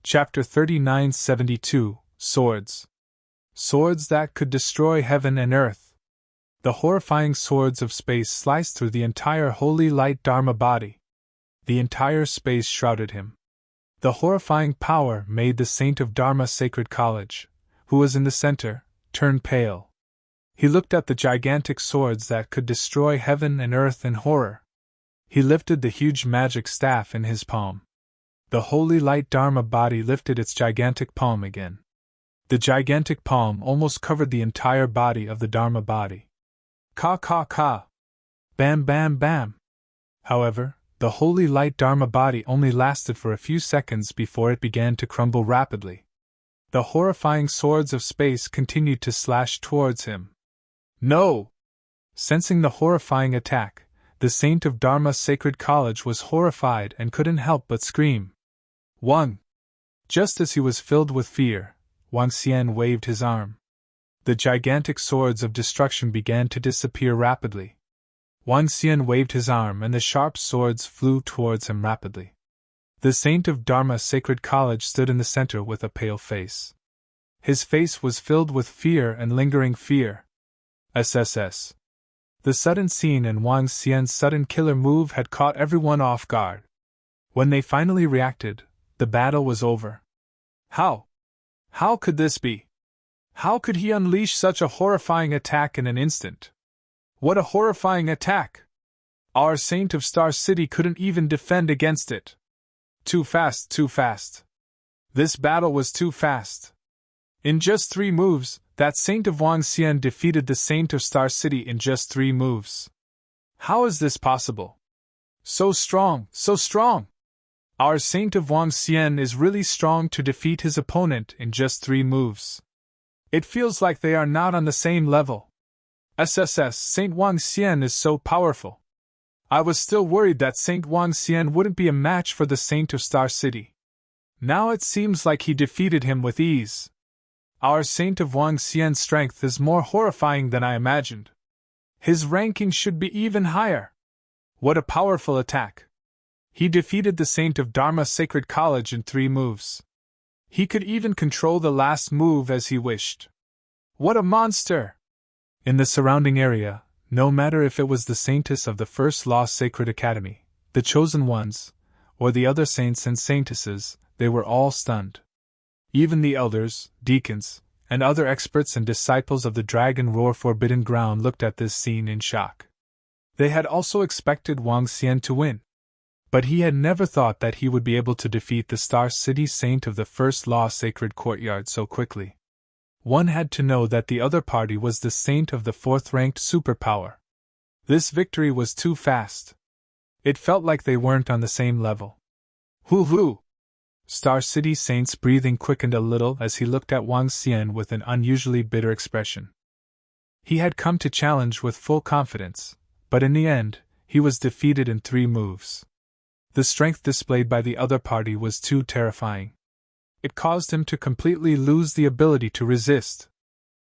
Chapter 3972, Swords. Swords that could destroy heaven and earth. The horrifying swords of space sliced through the entire holy light Dharma body. The entire space shrouded him. The horrifying power made the saint of Dharma Sacred College, who was in the center, turn pale. He looked at the gigantic swords that could destroy heaven and earth in horror. He lifted the huge magic staff in his palm. The holy light Dharma body lifted its gigantic palm again. The gigantic palm almost covered the entire body of the Dharma body. Ka ka ka. Bam bam bam. However, the holy light Dharma body only lasted for a few seconds before it began to crumble rapidly. The horrifying swords of space continued to slash towards him. No! Sensing the horrifying attack, the saint of Dharma Sacred College was horrified and couldn't help but scream. Wang! Just as he was filled with fear, Wang Xian waved his arm. The gigantic swords of destruction began to disappear rapidly. Wang Xian waved his arm and the sharp swords flew towards him rapidly. The saint of Dharma Sacred College stood in the center with a pale face. His face was filled with fear and lingering fear. SSS. The sudden scene and Wang Xian's sudden killer move had caught everyone off guard. When they finally reacted, the battle was over. How? How could this be? How could he unleash such a horrifying attack in an instant? What a horrifying attack! Our saint of Star City couldn't even defend against it. Too fast, too fast. This battle was too fast. In just 3 moves, that saint of Wang Xian defeated the saint of Star City in just 3 moves. How is this possible? So strong, so strong! Our saint of Wang Xian is really strong to defeat his opponent in just 3 moves. It feels like they are not on the same level. SSS, Saint Wang Xian is so powerful. I was still worried that Saint Wang Xian wouldn't be a match for the saint of Star City. Now it seems like he defeated him with ease. Our saint of Wang Xian's strength is more horrifying than I imagined. His ranking should be even higher. What a powerful attack. He defeated the saint of Dharma Sacred College in 3 moves. He could even control the last move as he wished. What a monster! In the surrounding area, no matter if it was the saintess of the First Law Sacred Academy, the Chosen Ones, or the other saints and saintesses, they were all stunned. Even the elders, deacons, and other experts and disciples of the Dragon Roar Forbidden Ground looked at this scene in shock. They had also expected Wang Xian to win. But he had never thought that he would be able to defeat the Star City Saint of the First Law Sacred Courtyard so quickly. One had to know that the other party was the saint of the 4th-ranked superpower. This victory was too fast. It felt like they weren't on the same level. Hoo-hoo! Star City Saint's breathing quickened a little as he looked at Wang Xian with an unusually bitter expression. He had come to challenge with full confidence, but in the end, he was defeated in 3 moves. The strength displayed by the other party was too terrifying. It caused him to completely lose the ability to resist.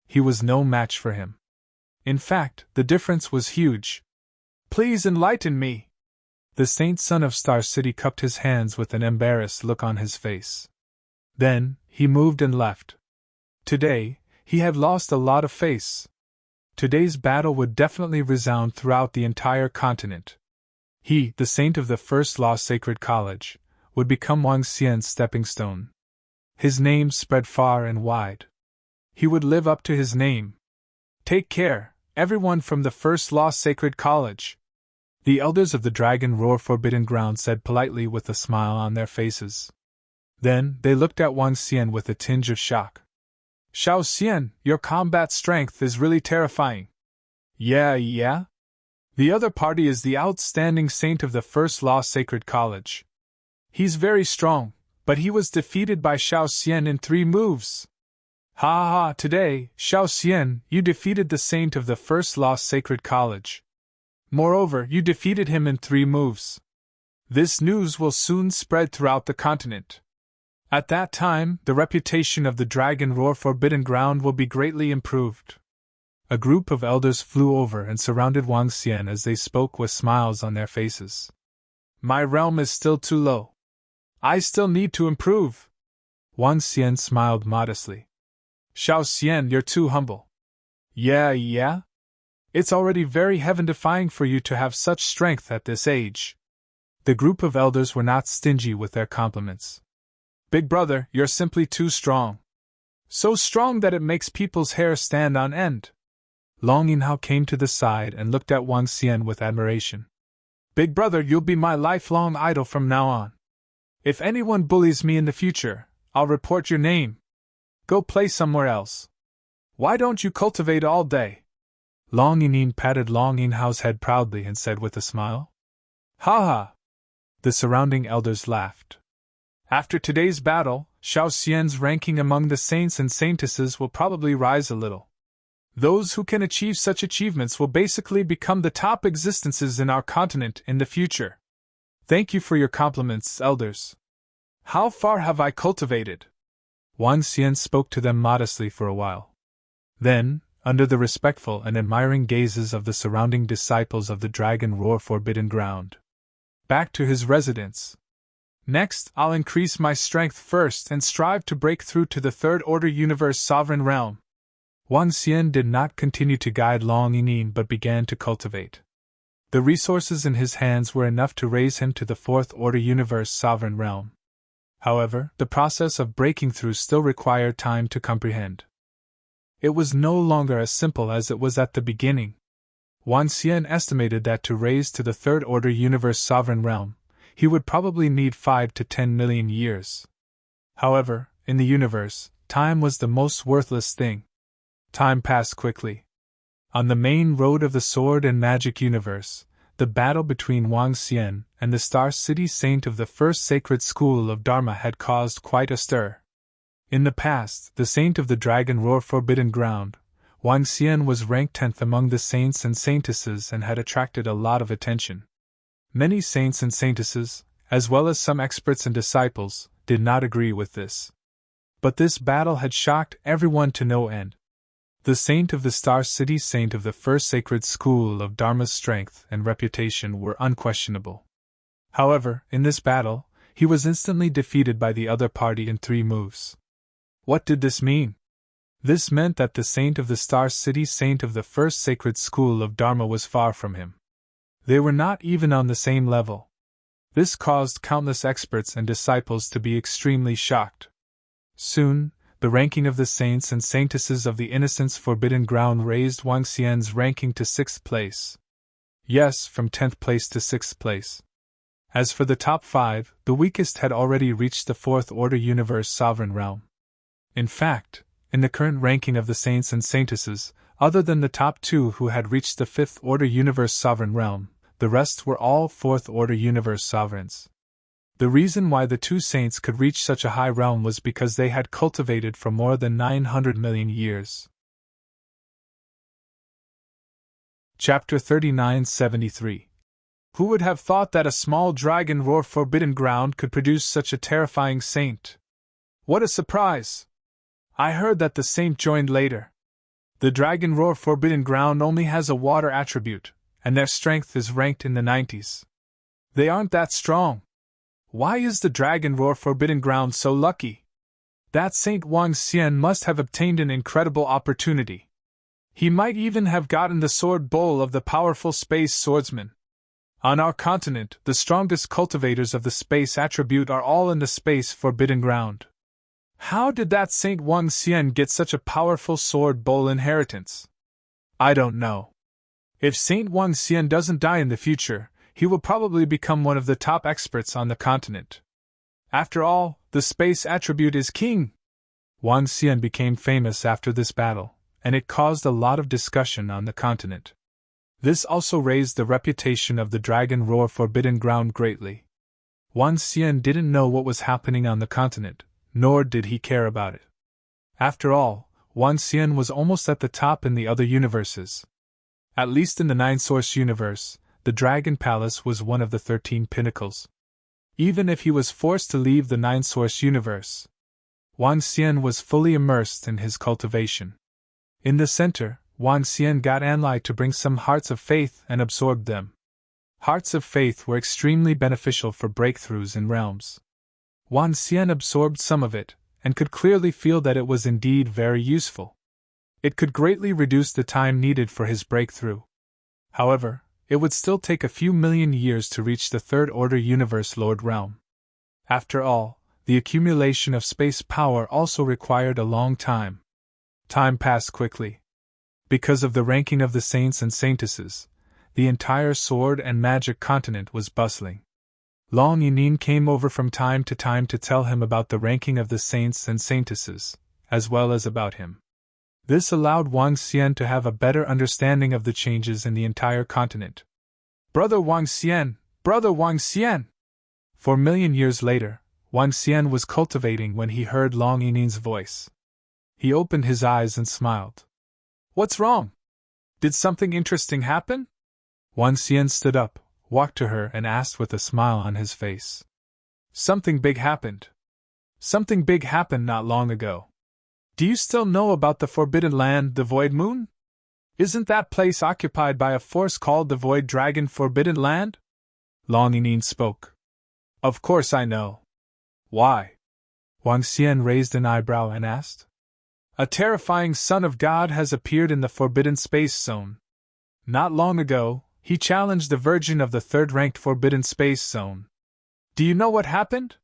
He was no match for him. In fact, the difference was huge. Please enlighten me! The saint son of Star City cupped his hands with an embarrassed look on his face. Then, he moved and left. Today, he had lost a lot of face. Today's battle would definitely resound throughout the entire continent. He, the saint of the First Law Sacred College, would become Wang Xian's stepping stone. His name spread far and wide. He would live up to his name. Take care, everyone from the First Law Sacred College. The elders of the Dragon Roar Forbidden Ground said politely with a smile on their faces. Then, they looked at Wang Xian with a tinge of shock. Xiao Xian, your combat strength is really terrifying. Yeah? The other party is the outstanding saint of the First Law Sacred College. He's very strong, but he was defeated by Xiao Xian in 3 moves. Ha! Today, Xiao Xian, you defeated the saint of the First Law Sacred College. Moreover, you defeated him in 3 moves. This news will soon spread throughout the continent. At that time, the reputation of the Dragon Roar Forbidden Ground will be greatly improved. A group of elders flew over and surrounded Wang Xian as they spoke with smiles on their faces. My realm is still too low. I still need to improve. Wang Xian smiled modestly. Xiao Xian, you're too humble. Yeah? It's already very heaven-defying for you to have such strength at this age. The group of elders were not stingy with their compliments. Big brother, you're simply too strong. So strong that it makes people's hair stand on end. Long Yinhao came to the side and looked at Wang Xian with admiration. Big brother, you'll be my lifelong idol from now on. If anyone bullies me in the future, I'll report your name. Go play somewhere else. Why don't you cultivate all day? Long Yinyin patted Long Yinhao's head proudly and said with a smile. Ha ha! The surrounding elders laughed. After today's battle, Xiao Xian's ranking among the saints and saintesses will probably rise a little. Those who can achieve such achievements will basically become the top existences in our continent in the future. Thank you for your compliments, elders. How far have I cultivated? Wang Xian spoke to them modestly for a while. Then, under the respectful and admiring gazes of the surrounding disciples of the Dragon Roar Forbidden Ground, back to his residence. Next, I'll increase my strength first and strive to break through to the Third Order Universe Sovereign Realm. Wang Xian did not continue to guide Long Yinyin but began to cultivate. The resources in his hands were enough to raise him to the Fourth Order Universe Sovereign Realm. However, the process of breaking through still required time to comprehend. It was no longer as simple as it was at the beginning. Wang Xian estimated that to raise to the Third Order Universe Sovereign Realm, he would probably need 5 to 10 million years. However, in the universe, time was the most worthless thing. Time passed quickly. On the main road of the Sword and Magic universe, the battle between Wang Xian and the Star City Saint of the First Sacred School of Dharma had caused quite a stir. In the past, the Saint of the Dragon Roar Forbidden Ground, Wang Xian was ranked 10th among the saints and saintesses and had attracted a lot of attention. Many saints and saintesses, as well as some experts and disciples, did not agree with this. But this battle had shocked everyone to no end. The Saint of the Star City Saint of the First Sacred School of Dharma's strength and reputation were unquestionable. However, in this battle, he was instantly defeated by the other party in 3 moves. What did this mean? This meant that the Saint of the Star City Saint of the First Sacred School of Dharma was far from him. They were not even on the same level. This caused countless experts and disciples to be extremely shocked. Soon, the ranking of the saints and saintesses of the Innocence Forbidden Ground raised Wang Xian's ranking to 6th place. Yes, from 10th place to 6th place. As for the top 5, the weakest had already reached the Fourth Order Universe Sovereign Realm. In fact, in the current ranking of the saints and saintesses, other than the top 2 who had reached the Fifth Order Universe Sovereign Realm, the rest were all Fourth Order Universe Sovereigns. The reason why the 2 saints could reach such a high realm was because they had cultivated for more than 900 million years. Chapter 3973. Who would have thought that a small Dragon Roar Forbidden Ground could produce such a terrifying saint? What a surprise! I heard that the saint joined later. The Dragon Roar Forbidden Ground only has a water attribute, and their strength is ranked in the 90s. They aren't that strong. Why is the Dragon Roar Forbidden Ground so lucky? That Saint Wang Xian must have obtained an incredible opportunity. He might even have gotten the sword bowl of the powerful space swordsman. On our continent, the strongest cultivators of the space attribute are all in the Space Forbidden Ground. How did that Saint Wang Xian get such a powerful sword bowl inheritance? I don't know. If Saint Wang Xian doesn't die in the future, he will probably become one of the top experts on the continent. After all, the space attribute is king. Wang Xian became famous after this battle, and it caused a lot of discussion on the continent. This also raised the reputation of the Dragon Roar Forbidden Ground greatly. Wang Xian didn't know what was happening on the continent, nor did he care about it. After all, Wang Xian was almost at the top in the other universes. At least in the Nine Source universe, the Dragon Palace was one of the 13 pinnacles. Even if he was forced to leave the Nine Source universe, Wang Xian was fully immersed in his cultivation. In the center, Wang Xian got Anlai to bring some hearts of faith and absorbed them. Hearts of faith were extremely beneficial for breakthroughs in realms. Wang Xian absorbed some of it, and could clearly feel that it was indeed very useful. It could greatly reduce the time needed for his breakthrough. However, it would still take a few million years to reach the third-order universe Lord realm. After all, the accumulation of space power also required a long time. Time passed quickly. Because of the ranking of the saints and saintesses, the entire sword and magic continent was bustling. Long Yinin came over from time to tell him about the ranking of the saints and saintesses, as well as about him. This allowed Wang Xian to have a better understanding of the changes in the entire continent. Brother Wang Xian! Brother Wang Xian! 4 million years later, Wang Xian was cultivating when he heard Long Yinin's voice. He opened his eyes and smiled. What's wrong? Did something interesting happen? Wang Xian stood up, walked to her, and asked with a smile on his face. Something big happened. Something big happened not long ago. Do you still know about the Forbidden Land, the Void Moon? Isn't that place occupied by a force called the Void Dragon Forbidden Land? Long Yinin spoke. Of course I know. Why? Wang Xian raised an eyebrow and asked. A terrifying son of God has appeared in the Forbidden Space Zone. Not long ago, he challenged the Virgin of the third-ranked Forbidden Space Zone. Do you know what happened?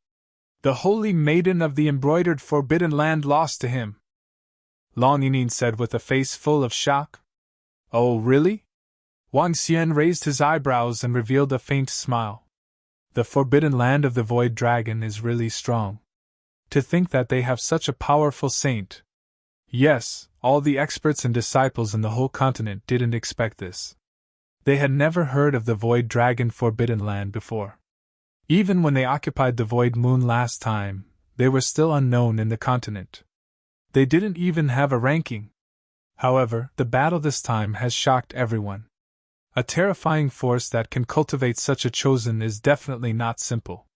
The Holy Maiden of the Embroidered Forbidden Land lost to him. Long Yinin said with a face full of shock. Oh, really? Wang Xian raised his eyebrows and revealed a faint smile. The Forbidden Land of the Void Dragon is really strong. To think that they have such a powerful saint. Yes, all the experts and disciples in the whole continent didn't expect this. They had never heard of the Void Dragon Forbidden Land before. Even when they occupied the Void Moon last time, they were still unknown in the continent. They didn't even have a ranking. However, the battle this time has shocked everyone. A terrifying force that can cultivate such a chosen is definitely not simple.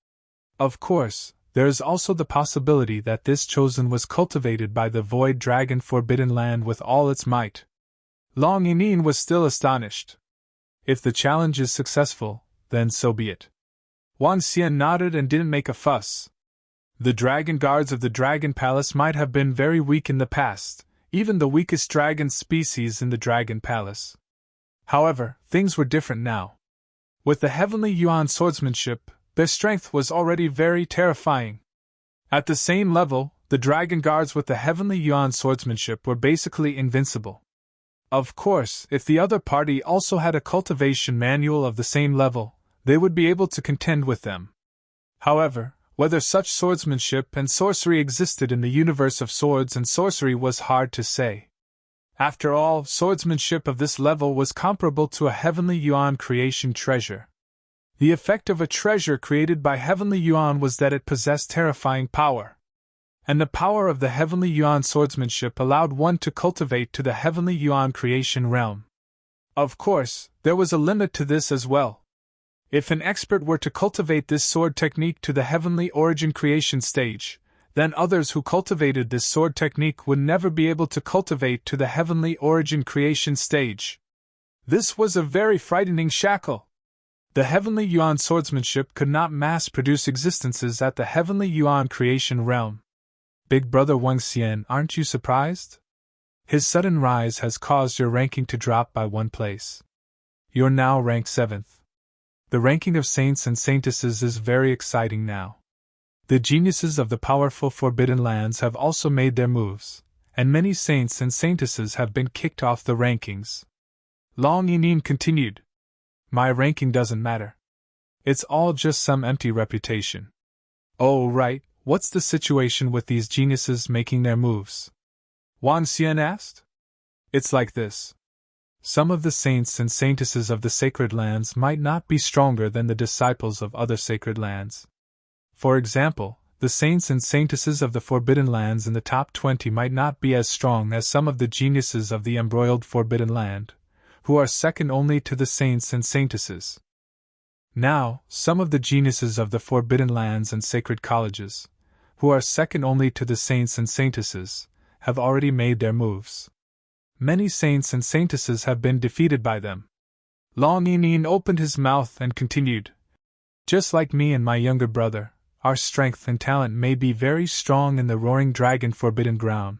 Of course, there is also the possibility that this chosen was cultivated by the Void Dragon Forbidden Land with all its might. Long Yinin was still astonished. If the challenge is successful, then so be it. Wang Xian nodded and didn't make a fuss. The dragon guards of the Dragon Palace might have been very weak in the past, even the weakest dragon species in the Dragon Palace. However, things were different now. With the Heavenly Yuan swordsmanship, their strength was already very terrifying. At the same level, the dragon guards with the Heavenly Yuan swordsmanship were basically invincible. Of course, if the other party also had a cultivation manual of the same level, they would be able to contend with them. However, whether such swordsmanship and sorcery existed in the universe of swords and sorcery was hard to say. After all, swordsmanship of this level was comparable to a Heavenly Yuan creation treasure. The effect of a treasure created by Heavenly Yuan was that it possessed terrifying power. And the power of the Heavenly Yuan swordsmanship allowed one to cultivate to the Heavenly Yuan creation realm. Of course, there was a limit to this as well. If an expert were to cultivate this sword technique to the Heavenly Origin creation stage, then others who cultivated this sword technique would never be able to cultivate to the Heavenly Origin creation stage. This was a very frightening shackle. The Heavenly Yuan swordsmanship could not mass-produce existences at the Heavenly Yuan creation realm. Big Brother Wang Xian, aren't you surprised? His sudden rise has caused your ranking to drop by 1 place. You're now ranked 7th. The ranking of saints and saintesses is very exciting now. The geniuses of the powerful Forbidden Lands have also made their moves, and many saints and saintesses have been kicked off the rankings. Long Yinin continued. My ranking doesn't matter. It's all just some empty reputation. Oh right, what's the situation with these geniuses making their moves? Wang Xian asked. It's like this. Some of the saints and saintesses of the sacred lands might not be stronger than the disciples of other sacred lands. For example, the saints and saintesses of the Forbidden Lands in the top 20 might not be as strong as some of the geniuses of the embroiled Forbidden Land, who are second only to the saints and saintesses. Now, some of the geniuses of the Forbidden Lands and sacred colleges, who are second only to the saints and saintesses, have already made their moves. Many saints and saintesses have been defeated by them. Long Yinin opened his mouth and continued. Just like me and my younger brother, our strength and talent may be very strong in the roaring dragon forbidden ground,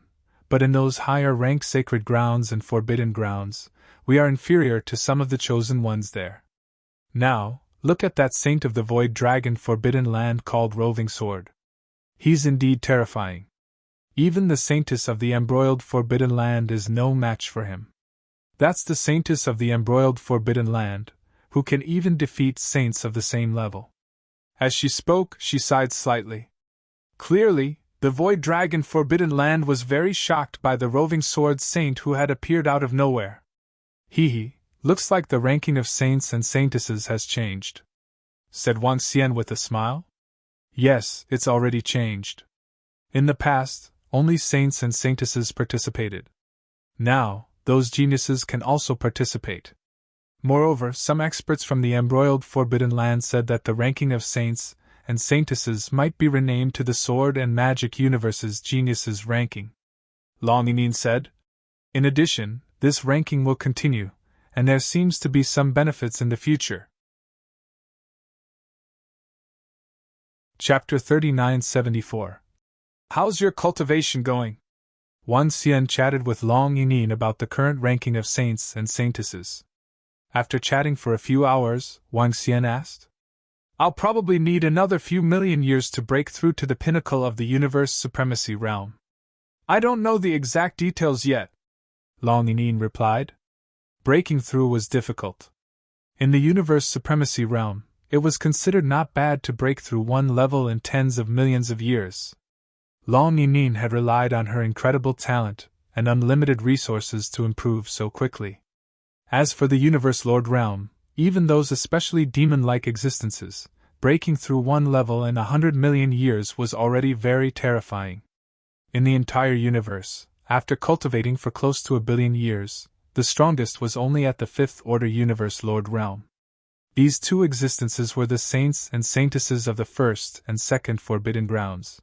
but in those higher rank sacred grounds and forbidden grounds, we are inferior to some of the chosen ones there. Now, look at that saint of the void dragon forbidden land called Roving Sword. He's indeed terrifying. Even the saintess of the embroiled forbidden land is no match for him. That's the saintess of the embroiled forbidden land, who can even defeat saints of the same level. As she spoke, she sighed slightly. Clearly, the void dragon forbidden land was very shocked by the roving sword saint who had appeared out of nowhere. Looks like the ranking of saints and saintesses has changed, said Wang Xian with a smile. Yes, it's already changed. In the past, only saints and saintesses participated. Now, those geniuses can also participate. Moreover, some experts from the embroiled forbidden land said that the ranking of saints and saintesses might be renamed to the Sword and Magic Universe's Geniuses ranking. Long Yinin said. In addition, this ranking will continue, and there seems to be some benefits in the future. Chapter 3974. How's your cultivation going? Wang Xian chatted with Long Yinin about the current ranking of saints and saintesses. After chatting for a few hours, Wang Xian asked, I'll probably need another few million years to break through to the pinnacle of the universe supremacy realm. I don't know the exact details yet, Long Yinin replied. Breaking through was difficult. In the universe supremacy realm, it was considered not bad to break through one level in tens of millions of years. Long Yinin had relied on her incredible talent and unlimited resources to improve so quickly. As for the universe lord realm, even those especially demon-like existences, breaking through one level in 100 million years was already very terrifying. In the entire universe, after cultivating for close to 1 billion years, the strongest was only at the 5th order universe lord realm. These two existences were the saints and saintesses of the 1st and 2nd forbidden grounds.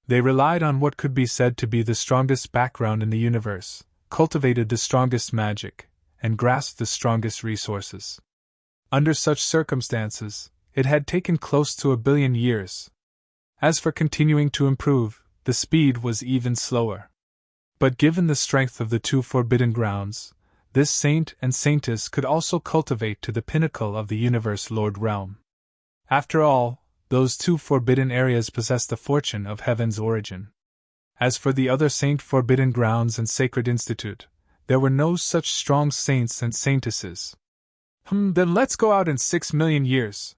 They relied on what could be said to be the strongest background in the universe, cultivated the strongest magic, and grasped the strongest resources. Under such circumstances, it had taken close to 1 billion years. As for continuing to improve, the speed was even slower. But given the strength of the two forbidden grounds, this saint and saintess could also cultivate to the pinnacle of the universe lord realm. After all, those two forbidden areas possess the fortune of heaven's origin. As for the other saint forbidden grounds and sacred institute, there were no such strong saints and saintesses. Then let's go out in 6 million years.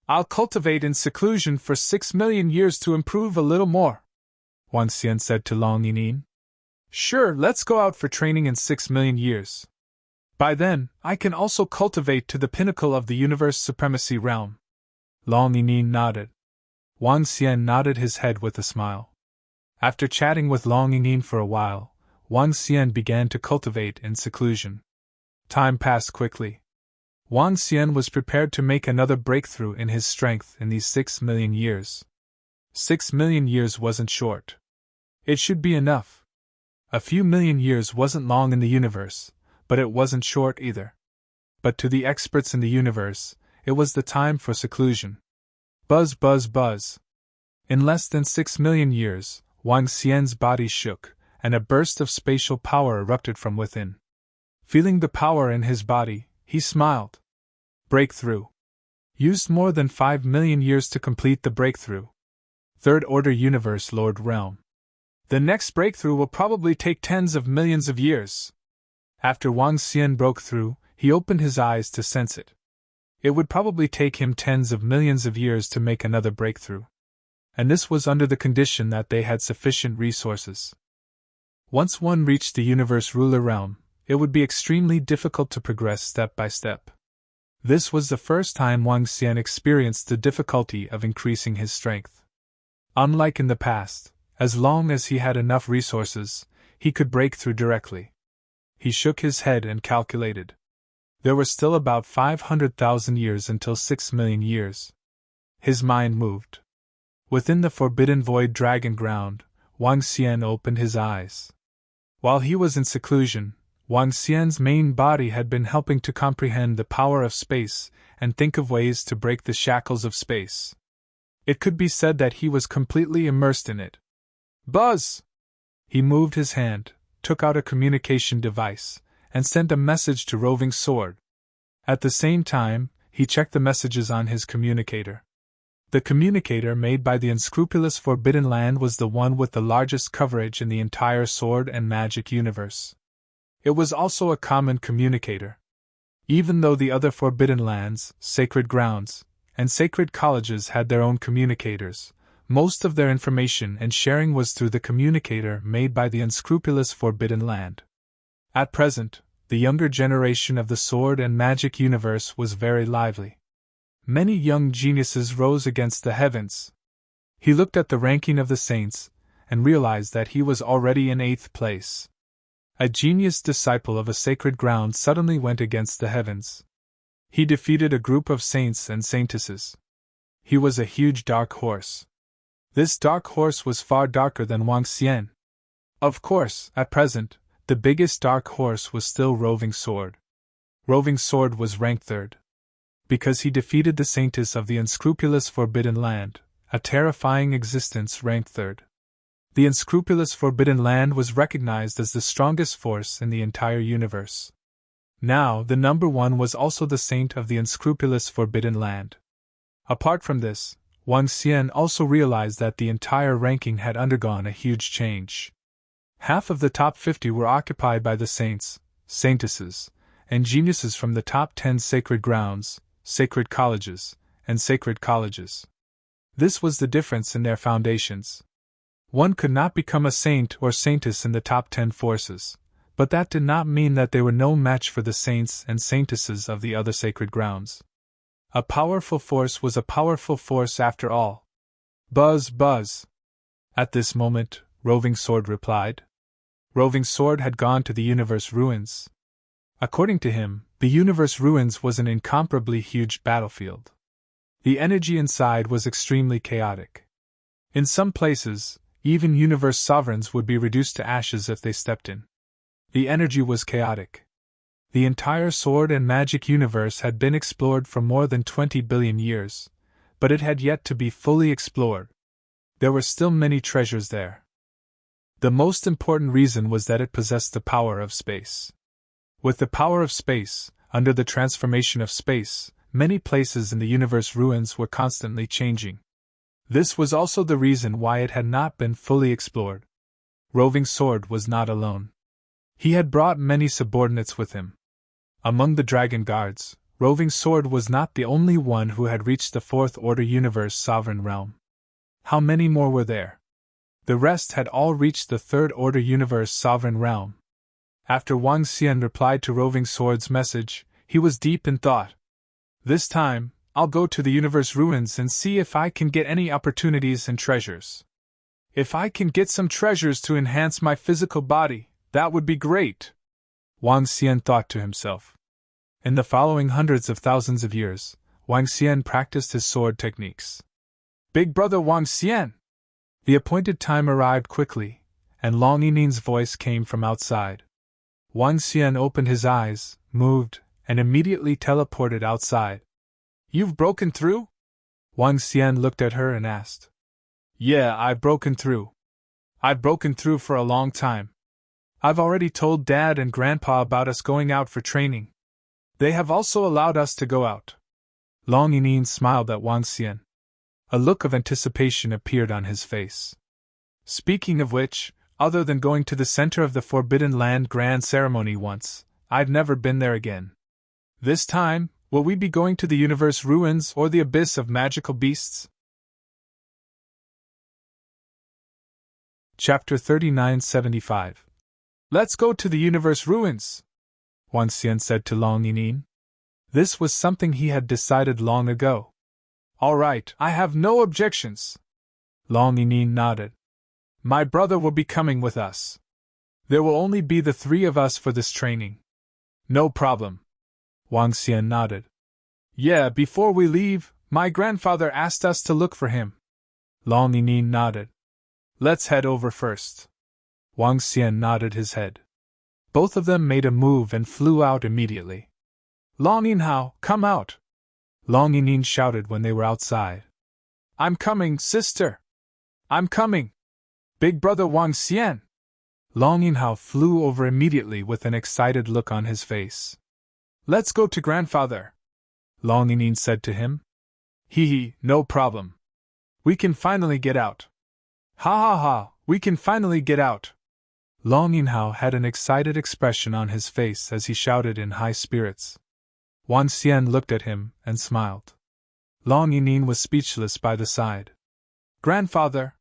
I'll cultivate in seclusion for 6 million years to improve a little more, Wang Xian said to Long Yinin. Sure, let's go out for training in 6 million years. By then, I can also cultivate to the pinnacle of the universe supremacy realm. Long Yinin nodded. Wang Xian nodded his head with a smile. After chatting with Long Yinin for a while, Wang Xian began to cultivate in seclusion. Time passed quickly. Wang Xian was prepared to make another breakthrough in his strength in these 6 million years. 6 million years wasn't short. It should be enough. A few million years wasn't long in the universe, but it wasn't short either. But to the experts in the universe, it was the time for seclusion. Buzz, buzz, buzz. In less than 6 million years, Wang Xian's body shook, and a burst of spatial power erupted from within. Feeling the power in his body, he smiled. Breakthrough. Used more than 5 million years to complete the breakthrough. 3rd order universe lord realm. The next breakthrough will probably take tens of millions of years. After Wang Xian broke through, he opened his eyes to sense it. It would probably take him tens of millions of years to make another breakthrough. And this was under the condition that they had sufficient resources. Once one reached the universe ruler realm, it would be extremely difficult to progress step by step. This was the first time Wang Xian experienced the difficulty of increasing his strength. Unlike in the past, as long as he had enough resources, he could break through directly. He shook his head and calculated. There were still about 500,000 years until 6 million years. His mind moved. Within the forbidden void dragon ground, Wang Xian opened his eyes. While he was in seclusion, Wang Xian's main body had been helping to comprehend the power of space and think of ways to break the shackles of space. It could be said that he was completely immersed in it. Buzz! He moved his hand, took out a communication device, and sent a message to Roving Sword. At the same time, he checked the messages on his communicator. The communicator made by the unscrupulous Forbidden Land was the one with the largest coverage in the entire Sword and Magic universe. It was also a common communicator. Even though the other Forbidden Lands, Sacred Grounds, and Sacred Colleges had their own communicators, most of their information and sharing was through the communicator made by the unscrupulous Forbidden Land. At present, the younger generation of the Sword and Magic universe was very lively. Many young geniuses rose against the heavens. He looked at the ranking of the saints, and realized that he was already in 8th place. A genius disciple of a sacred ground suddenly went against the heavens. He defeated a group of saints and saintesses. He was a huge dark horse. This dark horse was far darker than Wang Xian. Of course, at present, the biggest dark horse was still Roving Sword. Roving Sword was ranked 3rd. Because he defeated the saintess of the unscrupulous Forbidden Land, a terrifying existence ranked 3rd. The unscrupulous Forbidden Land was recognized as the strongest force in the entire universe. Now, the number 1 was also the saint of the unscrupulous Forbidden Land. Apart from this, Wang Xian also realized that the entire ranking had undergone a huge change. Half of the top 50 were occupied by the saints, saintesses, and geniuses from the top 10 sacred grounds, sacred colleges, and sacred colleges. This was the difference in their foundations. One could not become a saint or saintess in the top 10 forces, but that did not mean that they were no match for the saints and saintesses of the other sacred grounds. A powerful force was a powerful force after all. Buzz, buzz! At this moment, Roving Sword replied. Roving Sword had gone to the universe ruins. According to him, the universe ruins was an incomparably huge battlefield. The energy inside was extremely chaotic. In some places, even universe sovereigns would be reduced to ashes if they stepped in. The energy was chaotic. The entire Sword and Magic universe had been explored for more than 20 billion years, but it had yet to be fully explored. There were still many treasures there. The most important reason was that it possessed the power of space. With the power of space, under the transformation of space, many places in the universe ruins were constantly changing. This was also the reason why it had not been fully explored. Roving Sword was not alone. He had brought many subordinates with him. Among the Dragon Guards, Roving Sword was not the only one who had reached the 4th Order Universe Sovereign Realm. How many more were there? The rest had all reached the 3rd Order Universe Sovereign Realm. After Wang Xian replied to Roving Sword's message, he was deep in thought. This time, I'll go to the universe ruins and see if I can get any opportunities and treasures. If I can get some treasures to enhance my physical body, that would be great, Wang Xian thought to himself. In the following hundreds of thousands of years, Wang Xian practiced his sword techniques. Big brother Wang Xian! The appointed time arrived quickly, and Long Yinin's voice came from outside. Wang Xian opened his eyes, moved, and immediately teleported outside. You've broken through? Wang Xian looked at her and asked. Yeah, I've broken through. I've broken through for a long time. I've already told Dad and Grandpa about us going out for training. They have also allowed us to go out. Long Yinin smiled at Wang Xian. A look of anticipation appeared on his face. Speaking of which, other than going to the center of the Forbidden Land grand ceremony once, I've never been there again. This time, will we be going to the universe ruins or the abyss of magical beasts? Chapter 3975. Let's go to the universe ruins, Wang Xian said to Long Yinin. This was something he had decided long ago. All right, I have no objections. Long Yinin nodded. My brother will be coming with us. There will only be the 3 of us for this training. No problem. Wang Xian nodded. Yeah, before we leave, my grandfather asked us to look for him. Long Yinin nodded. Let's head over first. Wang Xian nodded his head. Both of them made a move and flew out immediately. Long Yinhao, come out! Long Yinin shouted when they were outside. I'm coming, sister! I'm coming! Big brother Wang Xian! Long Yinhao flew over immediately with an excited look on his face. Let's go to grandfather, Long Yinyin said to him. Hee, no problem. We can finally get out. Ha ha ha, we can finally get out. Long Yinhao had an excited expression on his face as he shouted in high spirits. Wang Xian looked at him and smiled. Long Yinyin was speechless by the side. Grandfather!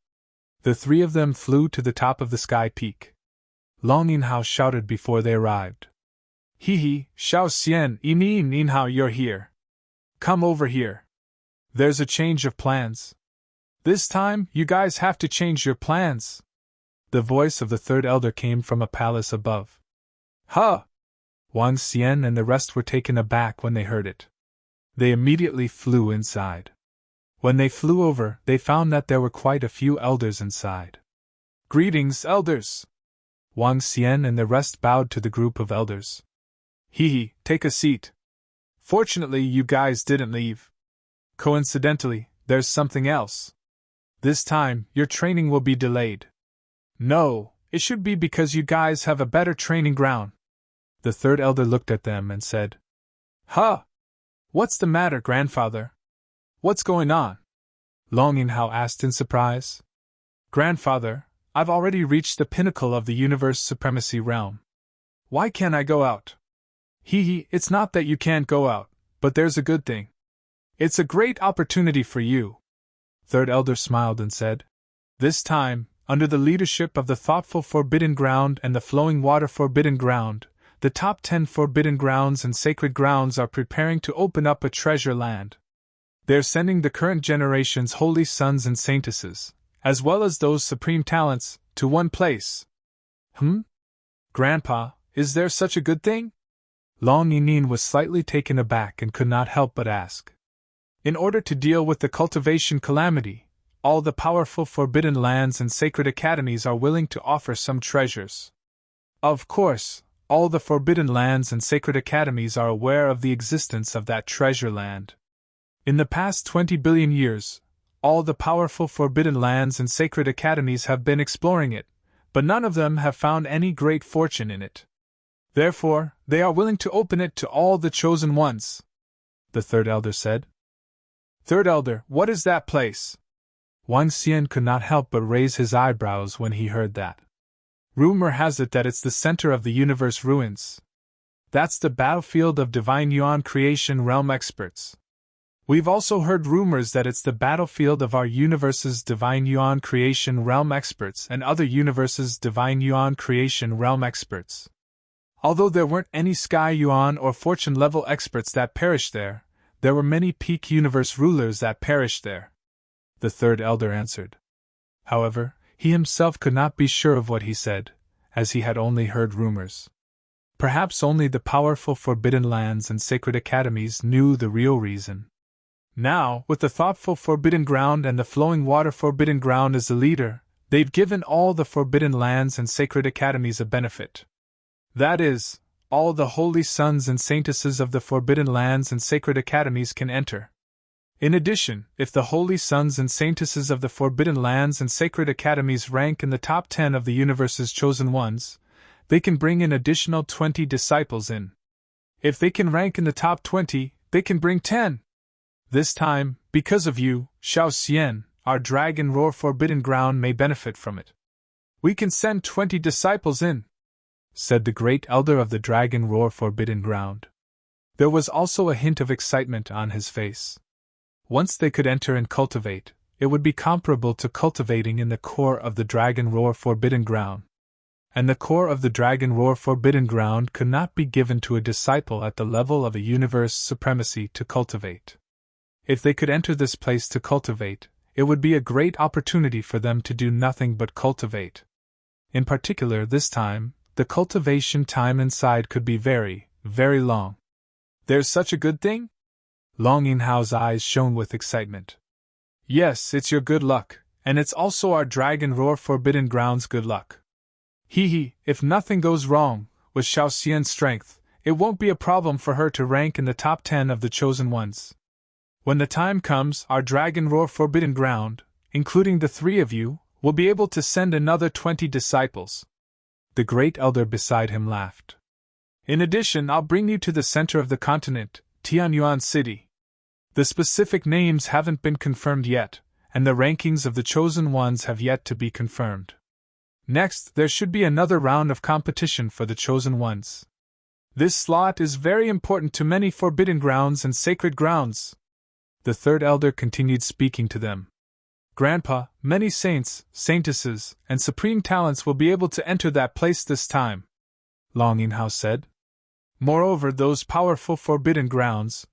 The three of them flew to the top of the sky peak. Long Yinhao shouted before they arrived. Hee, Xiao Xian, Yinhao, you're here. Come over here. There's a change of plans. This time, you guys have to change your plans. The voice of the third elder came from a palace above. Huh! Wang Xian and the rest were taken aback when they heard it. They immediately flew inside. When they flew over, they found that there were quite a few elders inside. Greetings, elders! Wang Xian and the rest bowed to the group of elders. Hee, take a seat. Fortunately, you guys didn't leave. Coincidentally, there's something else. This time, your training will be delayed. No, it should be because you guys have a better training ground. The third elder looked at them and said, Huh! What's the matter, grandfather? What's going on? Long Yinhao asked in surprise. Grandfather, I've already reached the pinnacle of the universe supremacy realm. Why can't I go out? Hee, it's not that you can't go out, but there's a good thing. It's a great opportunity for you. Third elder smiled and said, This time, under the leadership of the thoughtful Forbidden Ground and the flowing water Forbidden Ground, the top 10 forbidden grounds and sacred grounds are preparing to open up a treasure land. They're sending the current generation's holy sons and saintesses, as well as those supreme talents, to one place. Grandpa, is there such a good thing? Long Yinyin was slightly taken aback and could not help but ask. In order to deal with the cultivation calamity, all the powerful forbidden lands and sacred academies are willing to offer some treasures. Of course, all the forbidden lands and sacred academies are aware of the existence of that treasure land. In the past 20 billion years, all the powerful forbidden lands and sacred academies have been exploring it, but none of them have found any great fortune in it. Therefore, they are willing to open it to all the chosen ones, the third elder said. Third elder, what is that place? Wang Xian could not help but raise his eyebrows when he heard that. Rumor has it that it's the center of the universe ruins. That's the battlefield of divine yuan creation realm experts. We've also heard rumors that it's the battlefield of our universe's divine yuan creation realm experts and other universes' divine yuan creation realm experts. Although there weren't any sky yuan or fortune level experts that perished there, there were many peak universe rulers that perished there, the third elder answered. However, he himself could not be sure of what he said, as he had only heard rumors. Perhaps only the powerful forbidden lands and sacred academies knew the real reason. Now, with the thoughtful Forbidden Ground and the flowing water Forbidden Ground as the leader, they've given all the forbidden lands and sacred academies a benefit. That is, all the holy sons and saintesses of the forbidden lands and sacred academies can enter. In addition, if the holy sons and saintesses of the forbidden lands and sacred academies rank in the top 10 of the universe's chosen ones, they can bring an additional 20 disciples in. If they can rank in the top 20, they can bring 10. This time, because of you, Xiao Xian, our Dragon Roar Forbidden Ground may benefit from it. We can send 20 disciples in, said the great elder of the Dragon Roar Forbidden Ground. There was also a hint of excitement on his face. Once they could enter and cultivate, it would be comparable to cultivating in the core of the Dragon Roar Forbidden Ground. And the core of the Dragon Roar Forbidden Ground could not be given to a disciple at the level of a universe supremacy to cultivate. If they could enter this place to cultivate, it would be a great opportunity for them to do nothing but cultivate. In particular, this time, the cultivation time inside could be very, very long. There's such a good thing? Long Yinhao's eyes shone with excitement. Yes, it's your good luck, and it's also our Dragon Roar Forbidden Ground's good luck. If nothing goes wrong, with Xiao Xian's strength, it won't be a problem for her to rank in the top 10 of the chosen ones. When the time comes, our dragon roar forbidden ground, including the 3 of you, will be able to send another 20 disciples. The great elder beside him laughed. In addition, I'll bring you to the center of the continent, Tianyuan City. The specific names haven't been confirmed yet, and the rankings of the chosen ones have yet to be confirmed. Next, there should be another round of competition for the chosen ones. This slot is very important to many forbidden grounds and sacred grounds. The third elder continued speaking to them. Grandpa, many saints, saintesses, and supreme talents will be able to enter that place this time, Longinghao said. Moreover, those powerful forbidden grounds,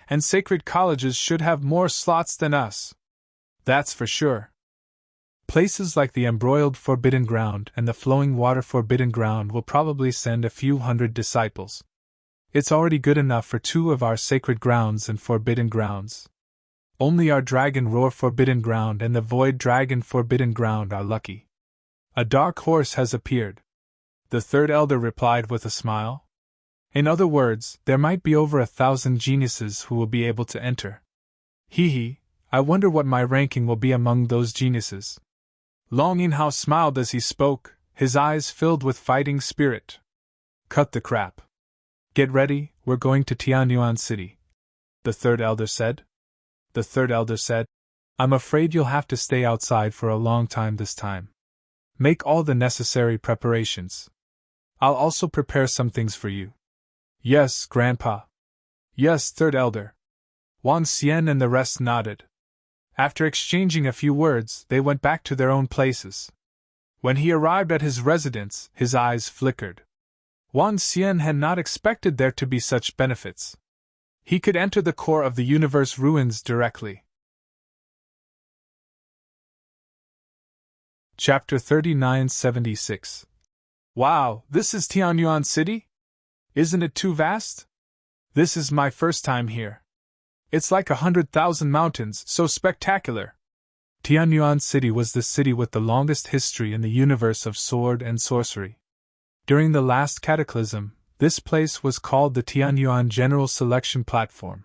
and sacred colleges should have more slots than us. That's for sure. Places like the embroiled forbidden ground and the flowing water forbidden ground will probably send a few hundred disciples. It's already good enough for 2 of our sacred grounds and forbidden grounds. Only our dragon roar forbidden ground and the void dragon forbidden ground are lucky. A dark horse has appeared, the third elder replied with a smile. In other words, there might be over 1,000 geniuses who will be able to enter. Hee, I wonder what my ranking will be among those geniuses. Longinghao smiled as he spoke, his eyes filled with fighting spirit. Cut the crap. Get ready, we're going to Tianyuan City, the third elder said. The third elder said, I'm afraid you'll have to stay outside for a long time this time. Make all the necessary preparations. I'll also prepare some things for you. Yes, Grandpa. Yes, third elder. Wang Xian and the rest nodded. After exchanging a few words, they went back to their own places. When he arrived at his residence, his eyes flickered. Wang Xian had not expected there to be such benefits. He could enter the core of the universe ruins directly. Chapter 3976. Wow, this is Tianyuan City? Isn't it too vast? This is my first time here. It's like 100,000 mountains, so spectacular. Tianyuan City was the city with the longest history in the universe of sword and sorcery. During the last cataclysm, this place was called the Tianyuan General Selection Platform.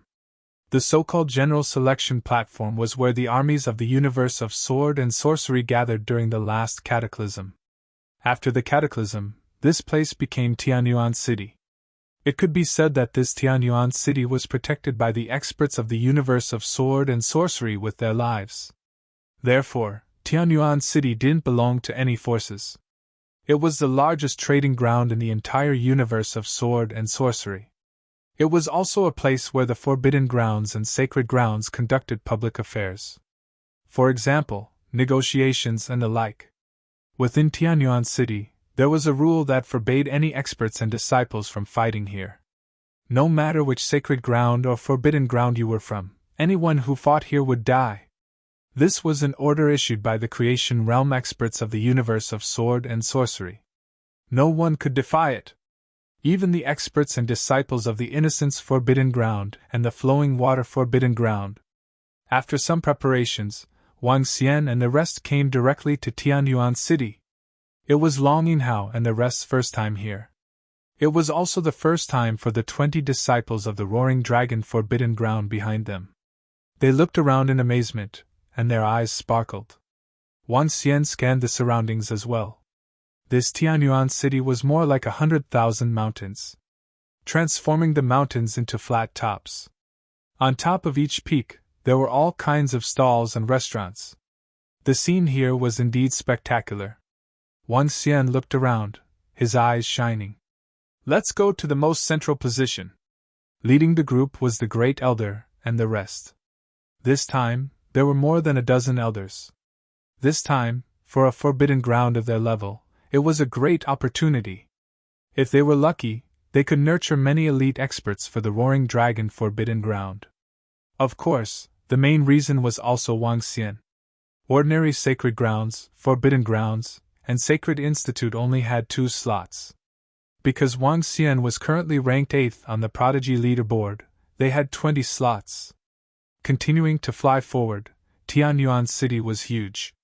The so-called General Selection Platform was where the armies of the universe of sword and sorcery gathered during the last cataclysm. After the cataclysm, this place became Tianyuan City. It could be said that this Tianyuan City was protected by the experts of the universe of sword and sorcery with their lives. Therefore, Tianyuan City didn't belong to any forces. It was the largest trading ground in the entire universe of sword and sorcery. It was also a place where the forbidden grounds and sacred grounds conducted public affairs. For example, negotiations and the like. Within Tianyuan City, there was a rule that forbade any experts and disciples from fighting here. No matter which sacred ground or forbidden ground you were from, anyone who fought here would die. This was an order issued by the creation realm experts of the universe of sword and sorcery. No one could defy it. Even the experts and disciples of the Innocence Forbidden Ground and the Flowing Water Forbidden Ground. After some preparations, Wang Xian and the rest came directly to Tianyuan City. It was Longinghao and the rest's first time here. It was also the first time for the 20 disciples of the Roaring Dragon Forbidden Ground behind them. They looked around in amazement, and their eyes sparkled. Wang Xian scanned the surroundings as well. This Tianyuan City was more like 100,000 mountains, transforming the mountains into flat tops. On top of each peak, there were all kinds of stalls and restaurants. The scene here was indeed spectacular. Wang Xian looked around, his eyes shining. Let's go to the most central position. Leading the group was the Great Elder and the rest. This time, there were more than a dozen elders. This time, for a forbidden ground of their level, it was a great opportunity. If they were lucky, they could nurture many elite experts for the Roaring Dragon Forbidden Ground. Of course, the main reason was also Wang Xian. Ordinary Sacred Grounds, Forbidden Grounds, and Sacred Institute only had 2 slots. Because Wang Xian was currently ranked 8th on the Prodigy leaderboard, they had 20 slots. Continuing to fly forward, Tianyuan City was huge.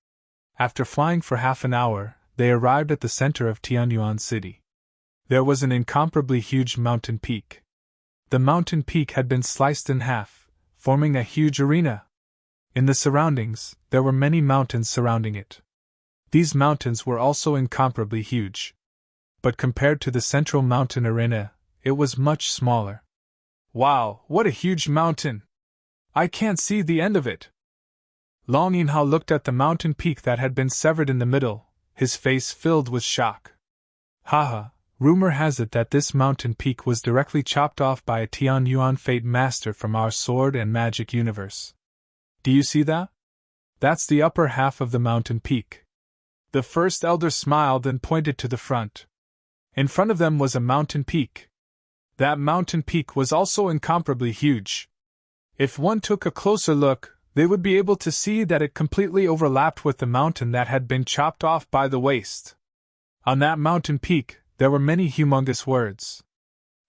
After flying for half an hour, they arrived at the center of Tianyuan City. There was an incomparably huge mountain peak. The mountain peak had been sliced in half, forming a huge arena. In the surroundings, there were many mountains surrounding it. These mountains were also incomparably huge. But compared to the central mountain arena, it was much smaller. Wow, what a huge mountain! I can't see the end of it. Long Yinhao looked at the mountain peak that had been severed in the middle, his face filled with shock. Haha, rumor has it that this mountain peak was directly chopped off by a Tian Yuan Fate Master from our sword and magic universe. Do you see that? That's the upper half of the mountain peak. The first elder smiled and pointed to the front. In front of them was a mountain peak. That mountain peak was also incomparably huge. If one took a closer look, they would be able to see that it completely overlapped with the mountain that had been chopped off by the waste. On that mountain peak, there were many humongous words.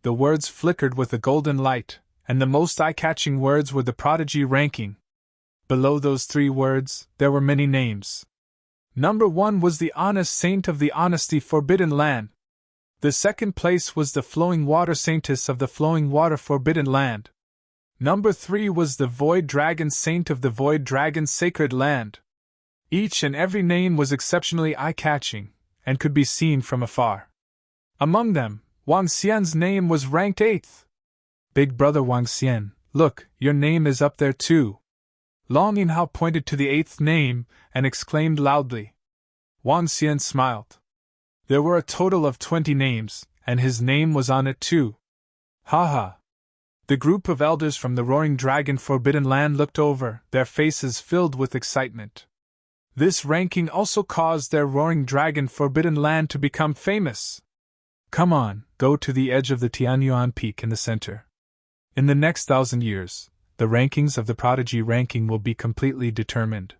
The words flickered with a golden light, and the most eye-catching words were the prodigy ranking. Below those 3 words, there were many names. Number 1 was the honest saint of the honesty forbidden land. The second place was the flowing water saintess of the flowing water forbidden land. Number 3 was the void dragon saint of the void dragon sacred land. Each and every name was exceptionally eye-catching, and could be seen from afar. Among them, Wang Xian's name was ranked 8th. Big brother Wang Xian, look, your name is up there too. Long Yinhao pointed to the 8th name, and exclaimed loudly. Wang Xian smiled. There were a total of 20 names, and his name was on it too. Ha! The group of elders from the Roaring Dragon Forbidden Land looked over, their faces filled with excitement. This ranking also caused their Roaring Dragon Forbidden Land to become famous. Come on, go to the edge of the Tianyuan Peak in the center. In the next 1,000 years, the rankings of the prodigy ranking will be completely determined.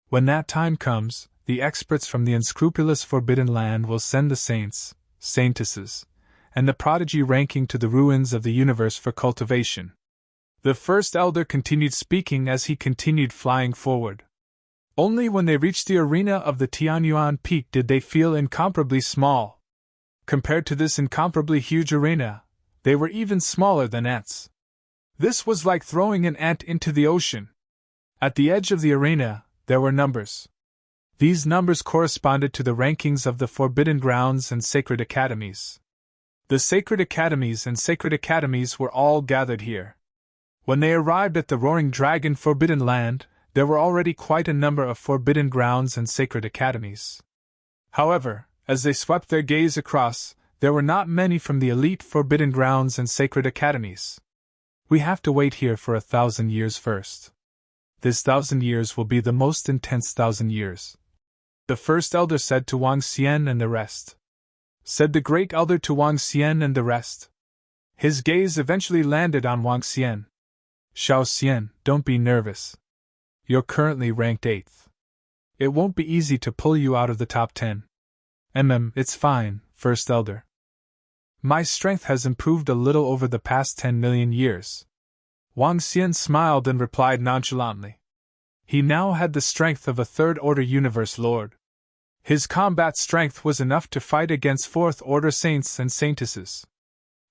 When that time comes, the experts from the unscrupulous Forbidden Land will send the saints, saintesses, and the prodigy ranking to the ruins of the universe for cultivation. The first elder continued speaking as he continued flying forward. Only when they reached the arena of the Tianyuan Peak did they feel incomparably small. Compared to this incomparably huge arena, they were even smaller than ants. This was like throwing an ant into the ocean. At the edge of the arena, there were numbers. These numbers corresponded to the rankings of the Forbidden Grounds and Sacred Academies. The Sacred Academies and Sacred Academies were all gathered here. When they arrived at the Roaring Dragon Forbidden Land, there were already quite a number of Forbidden Grounds and Sacred Academies. However, as they swept their gaze across, there were not many from the elite Forbidden Grounds and Sacred Academies. We have to wait here for 1,000 years first. This 1,000 years will be the most intense 1,000 years. The first elder said to Wang Xian and the rest. Said the great elder to Wang Xian and the rest. His gaze eventually landed on Wang Xian. Xiao Xian, don't be nervous. You're currently ranked 8th. It won't be easy to pull you out of the top 10. It's fine, first elder. My strength has improved a little over the past 10 million years. Wang Xian smiled and replied nonchalantly. He now had the strength of a third-order universe lord. His combat strength was enough to fight against fourth-order saints and saintesses.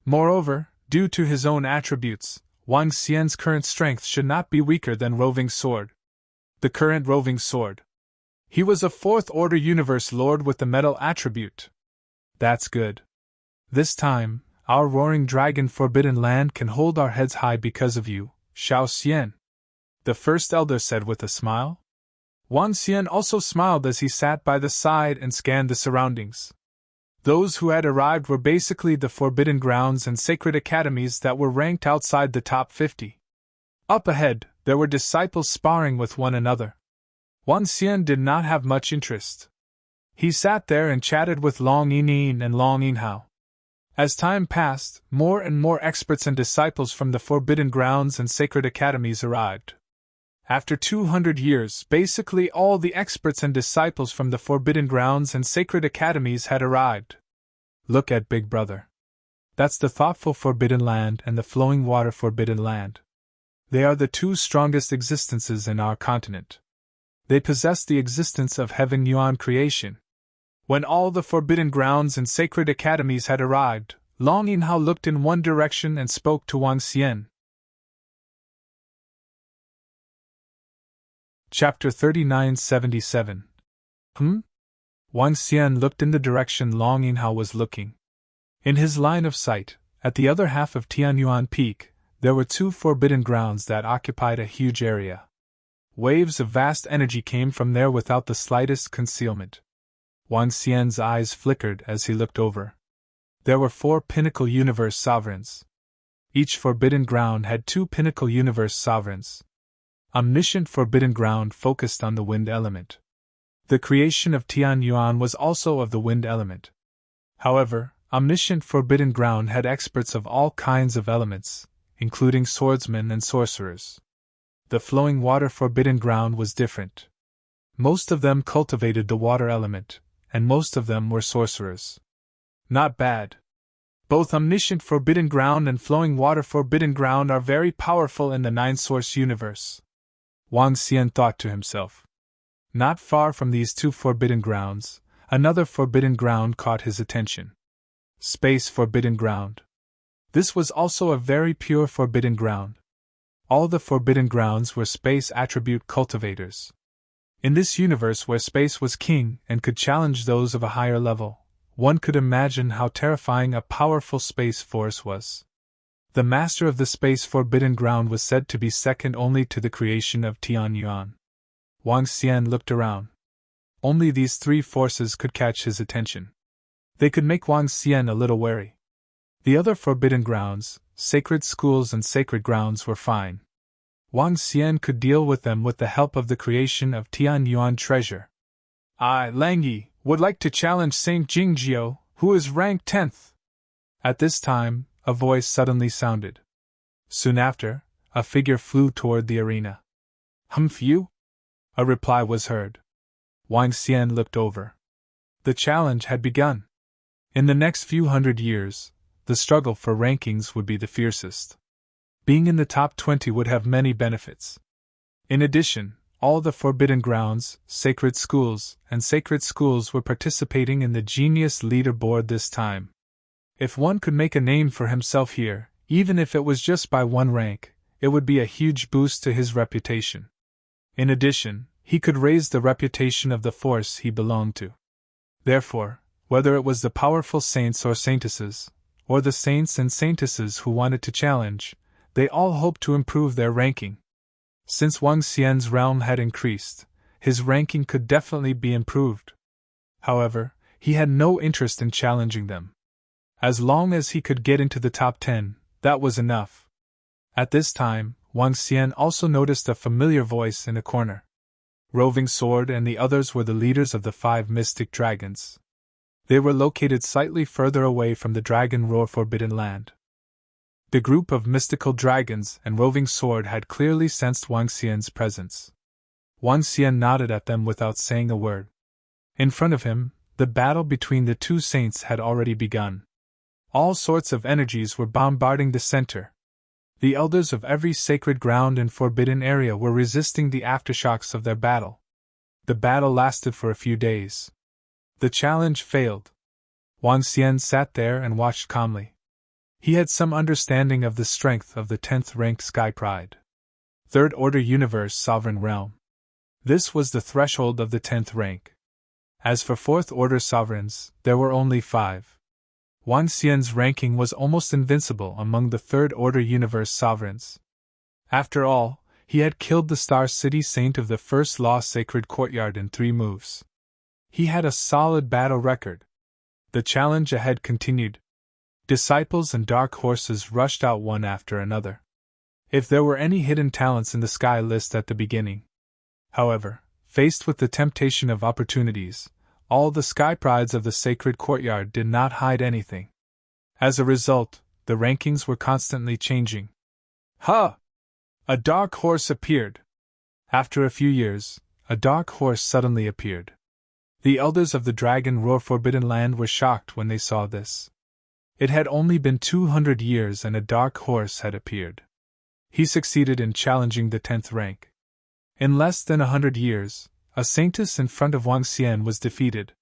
Moreover, due to his own attributes, Wang Xian's current strength should not be weaker than Roving Sword. The current Roving Sword. He was a fourth-order universe lord with the metal attribute. That's good. This time, our Roaring Dragon Forbidden Land can hold our heads high because of you, Xiao Xian. The first elder said with a smile. Wang Xian also smiled as he sat by the side and scanned the surroundings. Those who had arrived were basically the Forbidden Grounds and Sacred Academies that were ranked outside the top 50. Up ahead, there were disciples sparring with one another. Wang Xian did not have much interest. He sat there and chatted with Long Yinyin and Long Yinhao. As time passed, more and more experts and disciples from the Forbidden Grounds and Sacred Academies arrived. After 200 years, basically all the experts and disciples from the Forbidden Grounds and Sacred Academies had arrived. Look at Big Brother. That's the thoughtful Forbidden Land and the flowing water Forbidden Land. They are the 2 strongest existences in our continent. They possess the existence of Heaven Yuan creation. When all the Forbidden Grounds and Sacred Academies had arrived, Long Yinhao looked in one direction and spoke to Wang Xian. Chapter 3977. Wang Xian looked in the direction Long Yinghao was looking. In his line of sight, at the other half of Tianyuan Peak, there were two forbidden grounds that occupied a huge area. Waves of vast energy came from there without the slightest concealment. Wang Xian's eyes flickered as he looked over. There were 4 pinnacle universe sovereigns. Each forbidden ground had 2 pinnacle universe sovereigns. Omniscient forbidden ground focused on the wind element. The creation of Tianyuan was also of the wind element. However, omniscient forbidden ground had experts of all kinds of elements, including swordsmen and sorcerers. The flowing water forbidden ground was different. Most of them cultivated the water element, and most of them were sorcerers. Not bad. Both omniscient forbidden ground and flowing water forbidden ground are very powerful in the 9-source universe. Wang Xian thought to himself. Not far from these 2 forbidden grounds, another forbidden ground caught his attention. Space forbidden ground. This was also a very pure forbidden ground. All the forbidden grounds were space attribute cultivators. In this universe where space was king and could challenge those of a higher level, one could imagine how terrifying a powerful space force was. The master of the space forbidden ground was said to be second only to the creation of Tianyuan. Wang Xian looked around. Only these 3 forces could catch his attention. They could make Wang Xian a little wary. The other forbidden grounds, sacred schools and sacred grounds, were fine. Wang Xian could deal with them with the help of the creation of Tianyuan treasure. I, Lang Yi, would like to challenge Saint Jingjiu, who is ranked 10th. At this time, a voice suddenly sounded. Soon after, a figure flew toward the arena. You? A reply was heard. Wang Xian looked over. The challenge had begun. In the next few hundred years, the struggle for rankings would be the fiercest. Being in the top 20 would have many benefits. In addition, all the forbidden grounds, sacred schools, and sacred schools were participating in the Genius Leaderboard this time. If one could make a name for himself here, even if it was just by 1 rank, it would be a huge boost to his reputation. In addition, he could raise the reputation of the force he belonged to. Therefore, whether it was the powerful saints or saintesses, or the saints and saintesses who wanted to challenge, they all hoped to improve their ranking. Since Wang Xian's realm had increased, his ranking could definitely be improved. However, he had no interest in challenging them. As long as he could get into the top 10, that was enough. At this time, Wang Xian also noticed a familiar voice in a corner. Roving Sword and the others were the leaders of the 5 mystic dragons. They were located slightly further away from the Dragon Roar Forbidden Land. The group of mystical dragons and Roving Sword had clearly sensed Wang Xian's presence. Wang Xian nodded at them without saying a word. In front of him, the battle between the 2 saints had already begun. All sorts of energies were bombarding the center. The elders of every sacred ground and forbidden area were resisting the aftershocks of their battle. The battle lasted for a few days. The challenge failed. Wang Xian sat there and watched calmly. He had some understanding of the strength of the 10th-ranked Sky Pride. 3rd Order Universe Sovereign Realm. This was the threshold of the 10th rank. As for 4th Order Sovereigns, there were only 5. Wang Xian's ranking was almost invincible among the 3rd Order Universe Sovereigns. After all, he had killed the Star City Saint of the First Law Sacred Courtyard in 3 moves. He had a solid battle record. The challenge ahead continued. Disciples and dark horses rushed out one after another. If there were any hidden talents in the Sky list at the beginning. However, faced with the temptation of opportunities, all the Sky Prides of the Sacred Courtyard did not hide anything. As a result, the rankings were constantly changing. Ha! A dark horse appeared. After a few years, a dark horse suddenly appeared. The elders of the Dragon Roar Forbidden Land were shocked when they saw this. It had only been 200 years and a dark horse had appeared. He succeeded in challenging the 10th rank. In less than 100 years, a saintess in front of Wang Xian was defeated.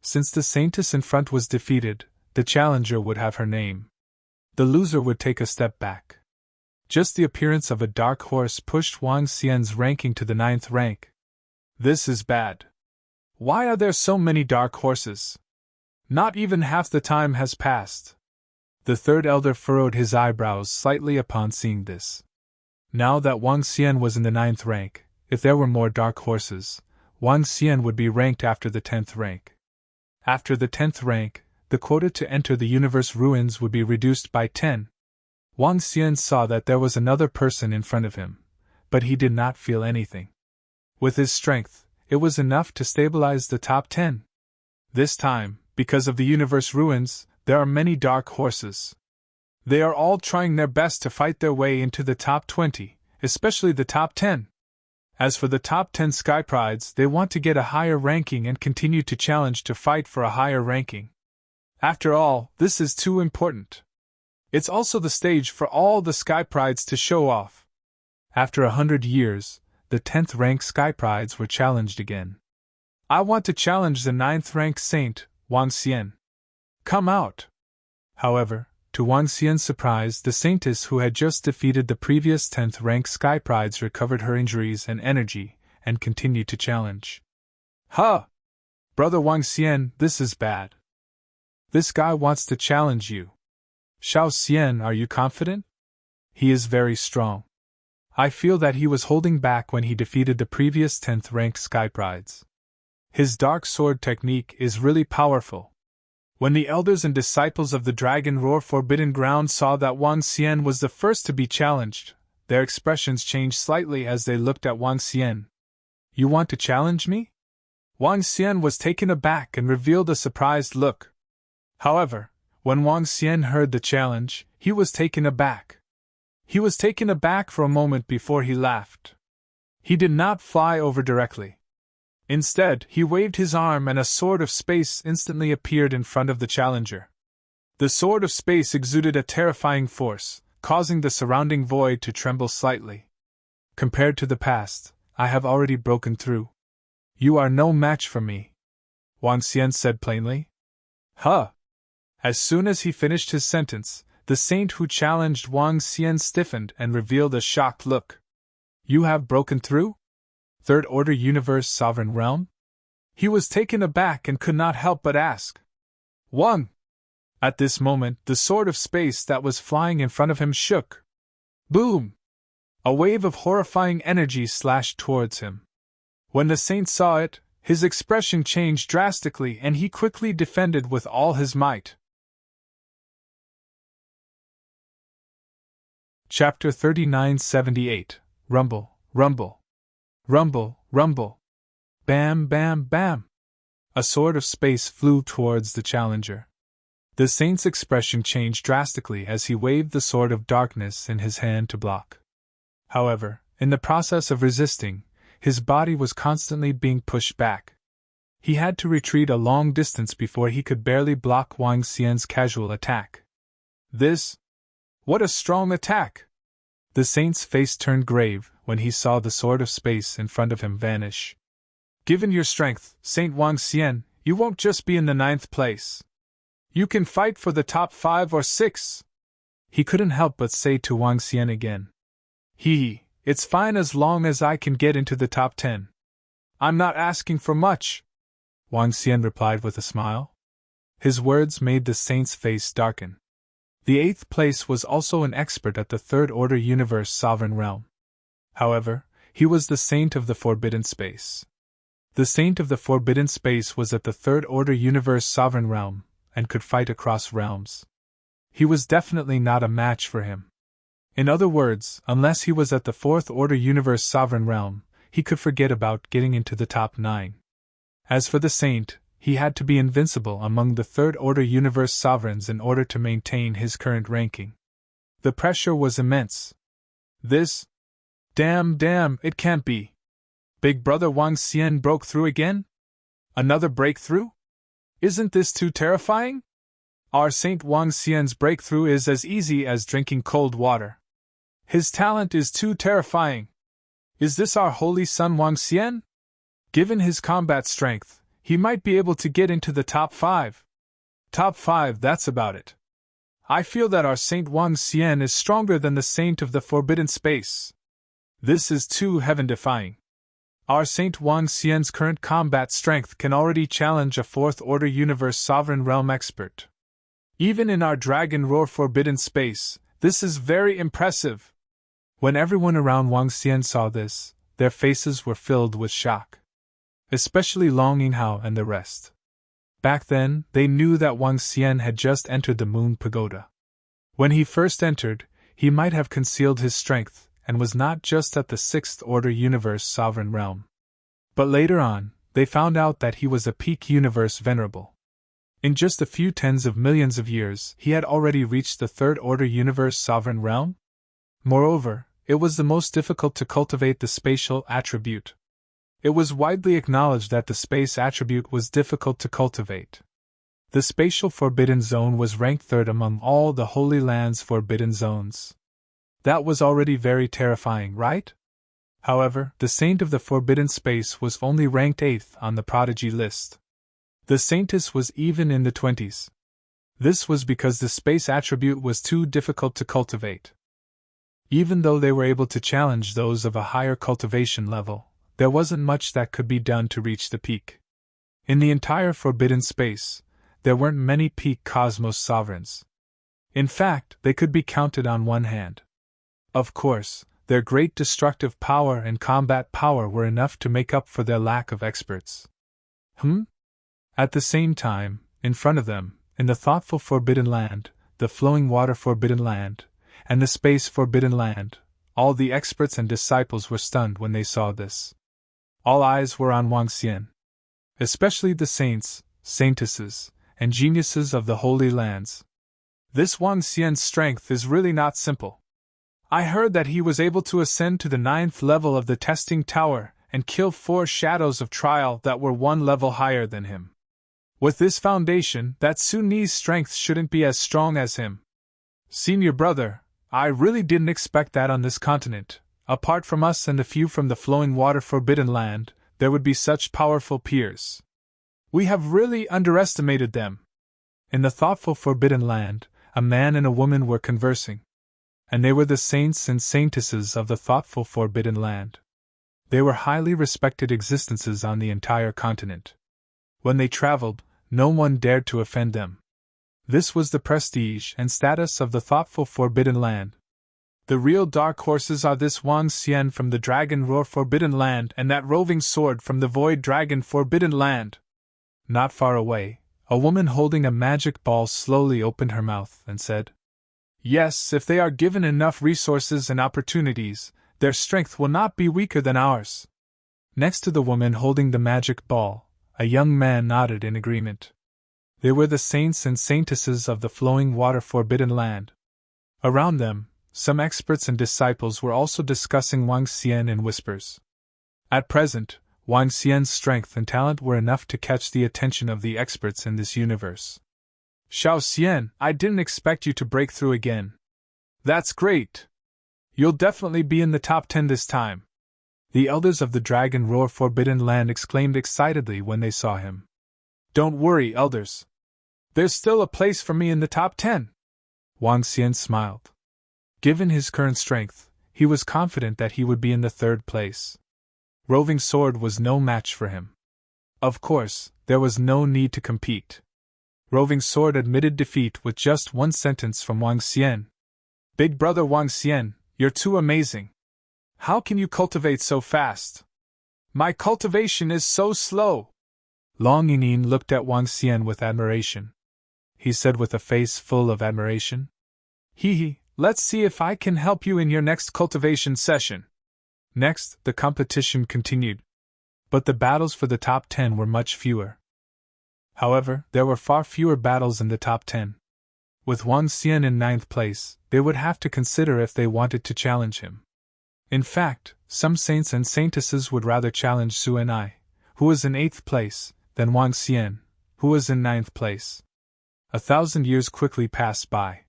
Since the saintess in front was defeated, the challenger would have her name. The loser would take a step back. Just the appearance of a dark horse pushed Wang Xian's ranking to the 9th rank. This is bad. Why are there so many dark horses? Not even half the time has passed. The third elder furrowed his eyebrows slightly upon seeing this. Now that Wang Xian was in the 9th rank, if there were more dark horses, Wang Xian would be ranked after the 10th rank. After the 10th rank, the quota to enter the universe ruins would be reduced by 10. Wang Xian saw that there was another person in front of him, but he did not feel anything. With his strength, it was enough to stabilize the top 10. This time, because of the universe ruins, there are many dark horses. They are all trying their best to fight their way into the top 20, especially the top 10. As for the top 10 Sky Prides, they want to get a higher ranking and continue to challenge to fight for a higher ranking. After all, this is too important. It's also the stage for all the Sky Prides to show off. After 100 years, the 10th rank Sky Prides were challenged again. I want to challenge the 9th rank Saint, Wang Xian. Come out! However, to Wang Xian's surprise, the Saintess who had just defeated the previous 10th rank Sky Prides recovered her injuries and energy, and continued to challenge. Huh! Brother Wang Xian, this is bad. This guy wants to challenge you. Xiao Xian, are you confident? He is very strong. I feel that he was holding back when he defeated the previous 10th rank Sky Prides. His dark sword technique is really powerful. When the elders and disciples of the Dragon Roar Forbidden Ground saw that Wang Xian was the first to be challenged, their expressions changed slightly as they looked at Wang Xian. You want to challenge me? Wang Xian was taken aback and revealed a surprised look. However, when Wang Xian heard the challenge, he was taken aback. He was taken aback for a moment before he laughed. He did not fly over directly. Instead, he waved his arm and a sword of space instantly appeared in front of the challenger. The sword of space exuded a terrifying force, causing the surrounding void to tremble slightly. Compared to the past, I have already broken through. You are no match for me, Wang Xian said plainly. Huh! As soon as he finished his sentence, the saint who challenged Wang Xian stiffened and revealed a shocked look. You have broken through? Third Order Universe Sovereign Realm? He was taken aback and could not help but ask. Wang! At this moment, the sword of space that was flying in front of him shook. Boom! A wave of horrifying energy slashed towards him. When the saint saw it, his expression changed drastically and he quickly defended with all his might. Chapter 3978 Rumble, Rumble. Rumble, rumble. Bam, bam, bam. A sword of space flew towards the challenger. The saint's expression changed drastically as he waved the sword of darkness in his hand to block. However, in the process of resisting, his body was constantly being pushed back. He had to retreat a long distance before he could barely block Wang Xian's casual attack. What a strong attack! The saint's face turned grave when he saw the sword of space in front of him vanish. Given your strength, Saint Wang Xian, you won't just be in the 9th place. You can fight for the top 5 or 6. He couldn't help but say to Wang Xian again. It's fine as long as I can get into the top 10. I'm not asking for much, Wang Xian replied with a smile. His words made the saint's face darken. The 8th place was also an expert at the Third Order Universe Sovereign Realm. However, he was the Saint of the Forbidden Space. The Saint of the Forbidden Space was at the Third Order Universe Sovereign Realm, and could fight across realms. He was definitely not a match for him. In other words, unless he was at the Fourth Order Universe Sovereign Realm, he could forget about getting into the top 9. As for the Saint, he had to be invincible among the Third Order Universe Sovereigns in order to maintain his current ranking. The pressure was immense. Damn, it can't be. Big Brother Wang Xian broke through again? Another breakthrough? Isn't this too terrifying? Our Saint Wang Xian's breakthrough is as easy as drinking cold water. His talent is too terrifying. Is this our holy son Wang Xian? Given his combat strength, he might be able to get into the top 5. Top 5, that's about it. I feel that our Saint Wang Xian is stronger than the Saint of the Forbidden Space. This is too heaven-defying. Our Saint Wang Xian's current combat strength can already challenge a Fourth-Order Universe Sovereign Realm expert. Even in our Dragon Roar Forbidden Space, this is very impressive. When everyone around Wang Xian saw this, their faces were filled with shock. Especially Long Yinghao and the rest. Back then, they knew that Wang Xian had just entered the Moon Pagoda. When he first entered, he might have concealed his strength, and was not just at the Sixth Order Universe Sovereign Realm. But later on, they found out that he was a peak universe venerable. In just a few tens of millions of years, he had already reached the Third Order Universe Sovereign Realm. Moreover, it was the most difficult to cultivate the spatial attribute. It was widely acknowledged that the space attribute was difficult to cultivate. The spatial forbidden zone was ranked third among all the Holy Land's forbidden zones. That was already very terrifying, right? However, the Saint of the Forbidden Space was only ranked 8th on the prodigy list. The Saintess was even in the 20s. This was because the space attribute was too difficult to cultivate. Even though they were able to challenge those of a higher cultivation level, there wasn't much that could be done to reach the peak. In the entire Forbidden Space, there weren't many peak cosmos sovereigns. In fact, they could be counted on one hand. Of course, their great destructive power and combat power were enough to make up for their lack of experts. At the same time, in front of them, in the thoughtful Forbidden Land, the flowing water Forbidden Land, and the space Forbidden Land, all the experts and disciples were stunned when they saw this. All eyes were on Wang Xian. Especially the saints, saintesses, and geniuses of the Holy Lands. This Wang Xian's strength is really not simple. I heard that he was able to ascend to the 9th level of the testing tower and kill 4 shadows of trial that were 1 level higher than him. With this foundation, that Suni's strength shouldn't be as strong as him. Senior brother, I really didn't expect that on this continent. Apart from us and the few from the flowing water Forbidden Land, there would be such powerful peers. We have really underestimated them. In the thoughtful Forbidden Land, a man and a woman were conversing. And they were the saints and saintesses of the thoughtful Forbidden Land. They were highly respected existences on the entire continent. When they traveled, no one dared to offend them. This was the prestige and status of the thoughtful Forbidden Land. The real dark horses are this Wang Xian from the Dragon Roar Forbidden Land and that roving sword from the Void Dragon Forbidden Land. Not far away, a woman holding a magic ball slowly opened her mouth and said, "Yes, if they are given enough resources and opportunities, their strength will not be weaker than ours." Next to the woman holding the magic ball, a young man nodded in agreement. They were the saints and saintesses of the flowing water Forbidden Land. Around them, some experts and disciples were also discussing Wang Xian in whispers. At present, Wang Xian's strength and talent were enough to catch the attention of the experts in this universe. "Xiao Xian, I didn't expect you to break through again. That's great. You'll definitely be in the top 10 this time." The elders of the Dragon Roar Forbidden Land exclaimed excitedly when they saw him. "Don't worry, elders. There's still a place for me in the top 10. Wang Xian smiled. Given his current strength, he was confident that he would be in the 3rd place. Roving Sword was no match for him. Of course, there was no need to compete. Roving Sword admitted defeat with just one sentence from Wang Xian. "Big brother Wang Xian, you're too amazing. How can you cultivate so fast? My cultivation is so slow." Long Yinyin looked at Wang Xian with admiration. He said with a face full of admiration, "Hee, let's see if I can help you in your next cultivation session." Next, the competition continued. But the battles for the top 10 were much fewer. However, there were far fewer battles in the top 10. With Wang Xian in 9th place, they would have to consider if they wanted to challenge him. In fact, some saints and saintesses would rather challenge Su and I, who was in 8th place, than Wang Xian, who was in 9th place. 1,000 years quickly passed by.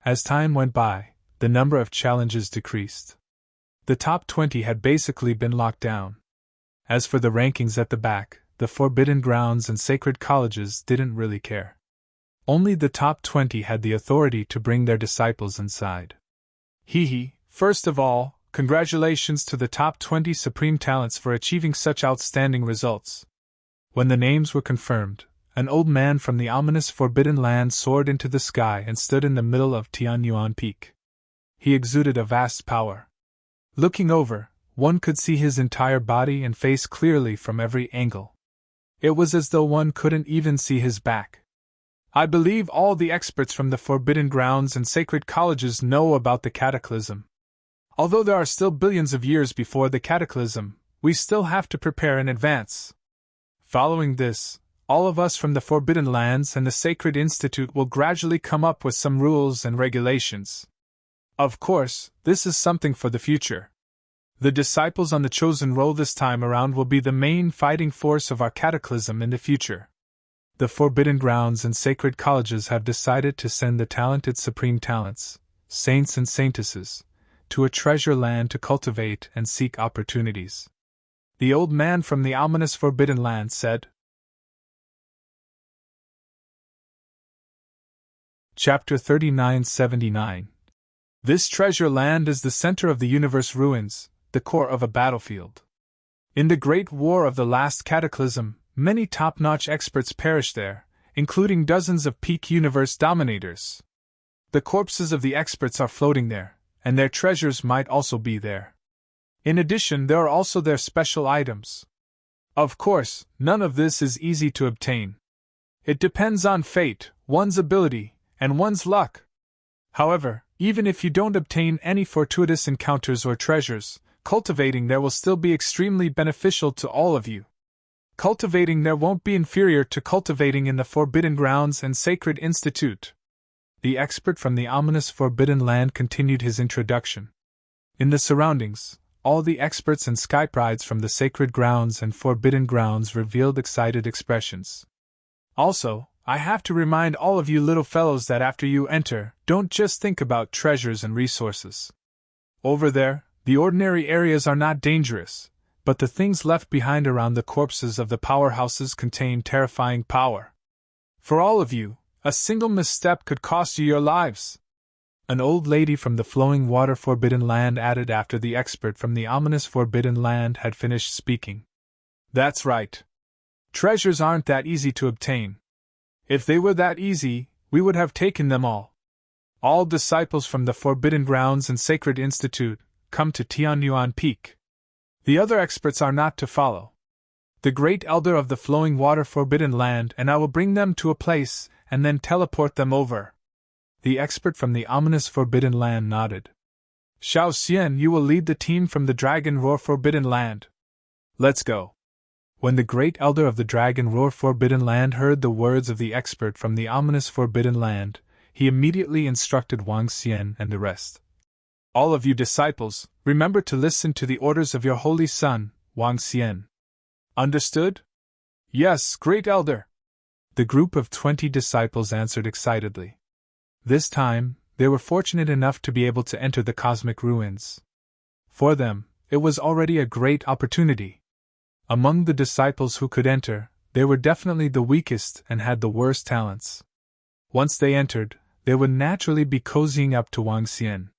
As time went by, the number of challenges decreased. The top 20 had basically been locked down. As for the rankings at the back, the Forbidden Grounds and Sacred Colleges didn't really care. Only the top 20 had the authority to bring their disciples inside. First of all, congratulations to the top 20 supreme talents for achieving such outstanding results. When the names were confirmed, an old man from the ominous Forbidden Land soared into the sky and stood in the middle of Tianyuan Peak. He exuded a vast power. Looking over, one could see his entire body and face clearly from every angle. It was as though one couldn't even see his back. I believe all the experts from the Forbidden Grounds and sacred colleges know about the cataclysm. Although there are still billions of years before the cataclysm, we still have to prepare in advance. Following this, all of us from the Forbidden Lands and the Sacred Institute will gradually come up with some rules and regulations. Of course, this is something for the future. The disciples on the chosen roll this time around will be the main fighting force of our cataclysm in the future. The Forbidden Grounds and Sacred Colleges have decided to send the talented supreme talents, saints and saintesses, to a treasure land to cultivate and seek opportunities. The old man from the ominous Forbidden Land said. Chapter 3979. This treasure land is the center of the universe ruins, the core of a battlefield. In the Great War of the last cataclysm, many top-notch experts perished there, including dozens of peak universe dominators. The corpses of the experts are floating there, and their treasures might also be there. In addition, there are also their special items. Of course, none of this is easy to obtain. It depends on fate, one's ability, and one's luck. However, even if you don't obtain any fortuitous encounters or treasures, cultivating there will still be extremely beneficial to all of you. Cultivating there won't be inferior to cultivating in the Forbidden Grounds and Sacred Institute. The expert from the ominous Forbidden Land continued his introduction. In the surroundings, all the experts and skyprides from the Sacred Grounds and Forbidden Grounds revealed excited expressions. Also, I have to remind all of you little fellows that after you enter, don't just think about treasures and resources. Over there, the ordinary areas are not dangerous, but the things left behind around the corpses of the powerhouses contain terrifying power. For all of you, a single misstep could cost you your lives. An old lady from the flowing water Forbidden Land added after the expert from the ominous Forbidden Land had finished speaking. That's right. Treasures aren't that easy to obtain. If they were that easy, we would have taken them all. All disciples from the Forbidden Grounds and Sacred Institute, come to Tianyuan Peak. The other experts are not to follow. The Great Elder of the Flowing Water Forbidden Land and I will bring them to a place and then teleport them over. The expert from the ominous Forbidden Land nodded. Xiao Xian, you will lead the team from the Dragon Roar Forbidden Land. Let's go. When the Great Elder of the Dragon Roar Forbidden Land heard the words of the expert from the ominous Forbidden Land, he immediately instructed Wang Xian and the rest. All of you disciples, remember to listen to the orders of your holy son, Wang Xian. Understood? Yes, Great Elder. The group of 20 disciples answered excitedly. This time, they were fortunate enough to be able to enter the cosmic ruins. For them, it was already a great opportunity. Among the disciples who could enter, they were definitely the weakest and had the worst talents. Once they entered, they would naturally be cozying up to Wang Xian.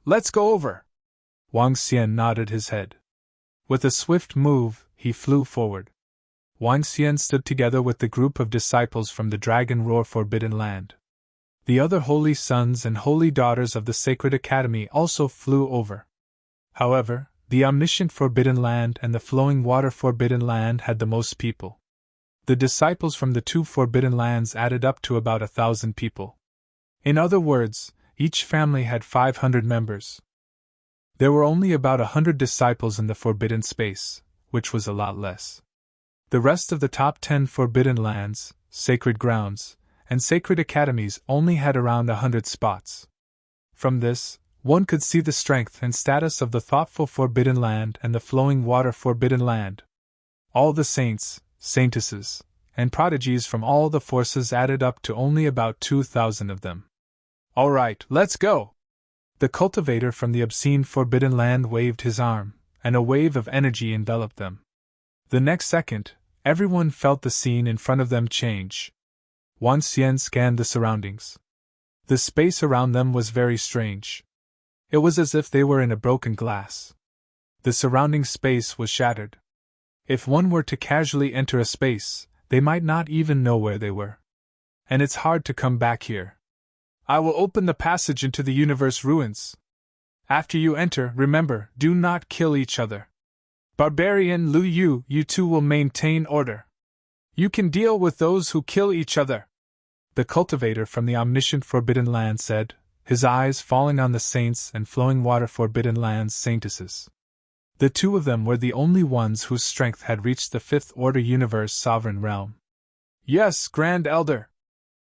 Let's go over. Wang Xian nodded his head. With a swift move, he flew forward. Wang Xian stood together with the group of disciples from the Dragon Roar Forbidden Land. The other holy sons and holy daughters of the Sacred Academy also flew over. However, the omniscient Forbidden Land and the Flowing Water Forbidden Land had the most people. The disciples from the two Forbidden Lands added up to about 1,000 people. In other words, each family had 500 members. There were only about 100 disciples in the Forbidden Space, which was a lot less. The rest of the top 10 Forbidden Lands, Sacred Grounds, and Sacred Academies only had around 100 spots. From this, one could see the strength and status of the thoughtful Forbidden Land and the Flowing Water Forbidden Land. All the saints, saintesses, and prodigies from all the forces added up to only about 2,000 of them. All right, let's go! The cultivator from the obscene Forbidden Land waved his arm, and a wave of energy enveloped them. The next second, everyone felt the scene in front of them change. Wang Xian scanned the surroundings. The space around them was very strange. It was as if they were in a broken glass. The surrounding space was shattered. If one were to casually enter a space, they might not even know where they were. And it's hard to come back here. I will open the passage into the universe ruins. After you enter, remember, do not kill each other. Barbarian Lu Yu, you two will maintain order. You can deal with those who kill each other. The cultivator from the omniscient Forbidden Land said, his eyes falling on the saints and flowing water Forbidden Land's saintesses. The two of them were the only ones whose strength had reached the Fifth Order Universe Sovereign Realm. Yes, Grand Elder!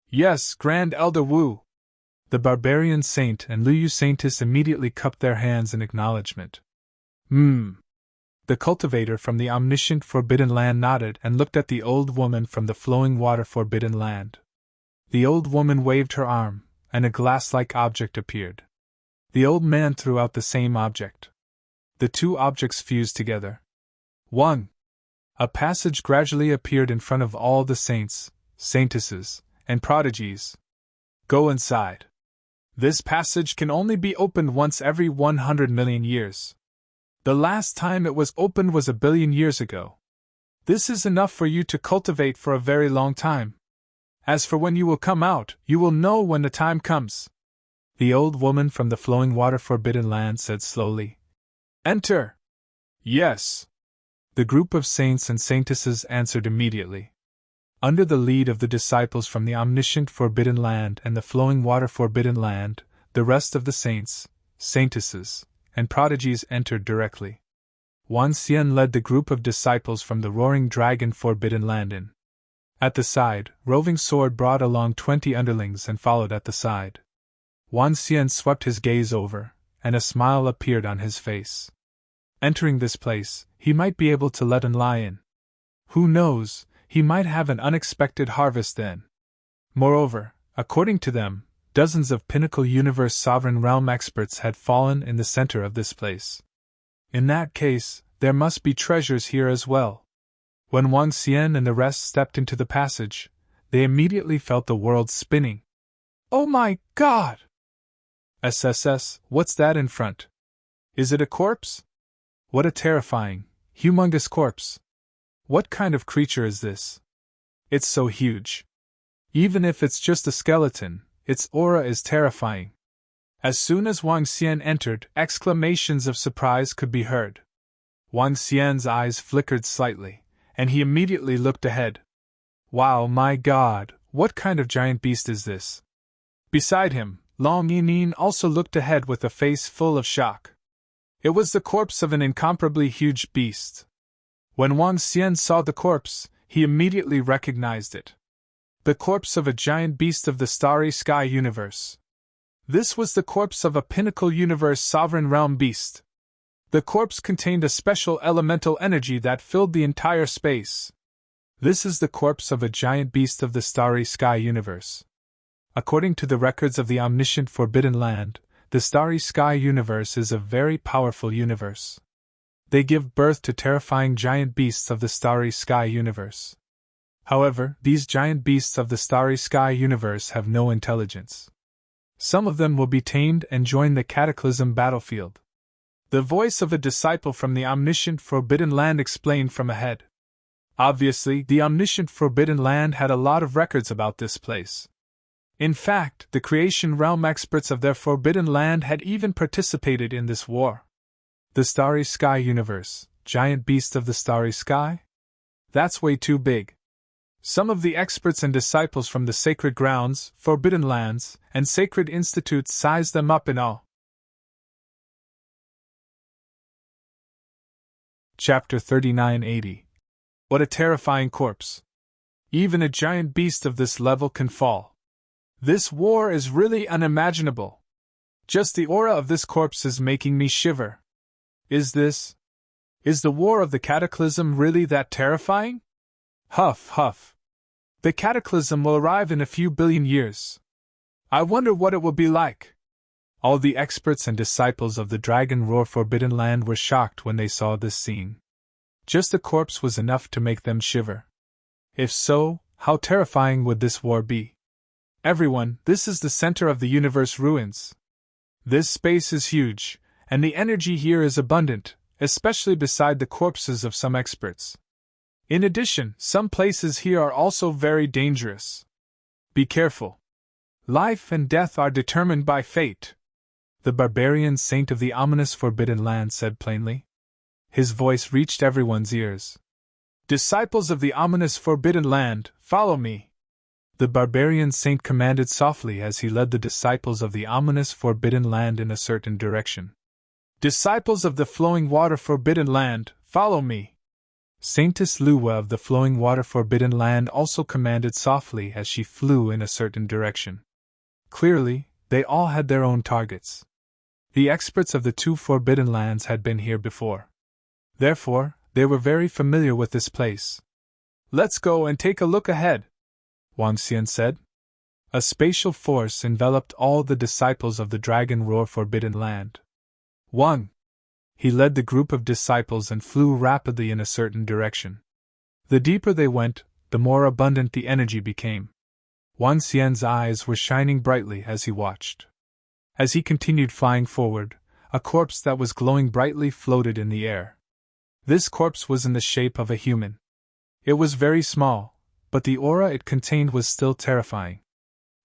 Yes, Grand Elder Wu! The barbarian saint and Lu Yu Saintess immediately cupped their hands in acknowledgement. The cultivator from the omniscient Forbidden Land nodded and looked at the old woman from the flowing water Forbidden Land. The old woman waved her arm, and a glass-like object appeared. The old man threw out the same object. The two objects fused together. 1. A passage gradually appeared in front of all the saints, saintesses, and prodigies. Go inside. This passage can only be opened once every 100 million years. The last time it was opened was 1 billion years ago. This is enough for you to cultivate for a very long time. As for when you will come out, you will know when the time comes. The old woman from the flowing water Forbidden Land said slowly. Enter! Yes! The group of saints and saintesses answered immediately. Under the lead of the disciples from the omniscient Forbidden Land and the flowing water Forbidden Land, the rest of the saints, saintesses, and prodigies entered directly. Wang Xian led the group of disciples from the roaring dragon Forbidden Land in. At the side, Roving Sword brought along 20 underlings and followed at the side. Wang Xian swept his gaze over, and a smile appeared on his face. Entering this place, he might be able to let an lie in. Who knows, he might have an unexpected harvest then. Moreover, according to them, dozens of Pinnacle Universe Sovereign Realm experts had fallen in the center of this place. In that case, there must be treasures here as well. When Wang Xian and the rest stepped into the passage, they immediately felt the world spinning. Oh my God! SSS, what's that in front? Is it a corpse? What a terrifying, humongous corpse! What kind of creature is this? It's so huge. Even if it's just a skeleton, its aura is terrifying. As soon as Wang Xian entered, exclamations of surprise could be heard. Wang Xian's eyes flickered slightly, and he immediately looked ahead. Wow, my God, what kind of giant beast is this? Beside him, Long Yinin also looked ahead with a face full of shock. It was the corpse of an incomparably huge beast. When Wang Xian saw the corpse, he immediately recognized it. The corpse of a giant beast of the starry sky universe. This was the corpse of a Pinnacle Universe Sovereign Realm beast. The corpse contained a special elemental energy that filled the entire space. This is the corpse of a giant beast of the starry sky universe. According to the records of the omniscient Forbidden Land, the starry sky universe is a very powerful universe. They give birth to terrifying giant beasts of the starry sky universe. However, these giant beasts of the starry sky universe have no intelligence. Some of them will be tamed and join the Cataclysm battlefield. The voice of a disciple from the omniscient Forbidden Land explained from ahead. Obviously, the omniscient Forbidden Land had a lot of records about this place. In fact, the creation realm experts of their Forbidden Land had even participated in this war. The starry sky universe, giant beast of the starry sky? That's way too big. Some of the experts and disciples from the sacred grounds, Forbidden Lands, and sacred institutes sized them up in awe. Chapter 3980. What a terrifying corpse. Even a giant beast of this level can fall. This war is really unimaginable. Just the aura of this corpse is making me shiver. Is the war of the Cataclysm really that terrifying? Huff, huff. The Cataclysm will arrive in a few billion years. I wonder what it will be like. All the experts and disciples of the Dragon Roar Forbidden Land were shocked when they saw this scene. Just a corpse was enough to make them shiver. If so, how terrifying would this war be? Everyone, this is the center of the universe ruins. This space is huge, and the energy here is abundant, especially beside the corpses of some experts. In addition, some places here are also very dangerous. Be careful. Life and death are determined by fate, the barbarian saint of the ominous forbidden land said plainly. His voice reached everyone's ears. Disciples of the ominous forbidden land, follow me. The barbarian saint commanded softly as he led the disciples of the ominous forbidden land in a certain direction. Disciples of the flowing water forbidden land, follow me. Saintess Luwa of the flowing water forbidden land also commanded softly as she flew in a certain direction. Clearly, they all had their own targets. The experts of the two forbidden lands had been here before. Therefore, they were very familiar with this place. Let's go and take a look ahead, Wang Xian said. A spatial force enveloped all the disciples of the Dragon Roar Forbidden Land. Wang! He led the group of disciples and flew rapidly in a certain direction. The deeper they went, the more abundant the energy became. Wang Xian's eyes were shining brightly as he watched. As he continued flying forward, a corpse that was glowing brightly floated in the air. This corpse was in the shape of a human. It was very small, but the aura it contained was still terrifying.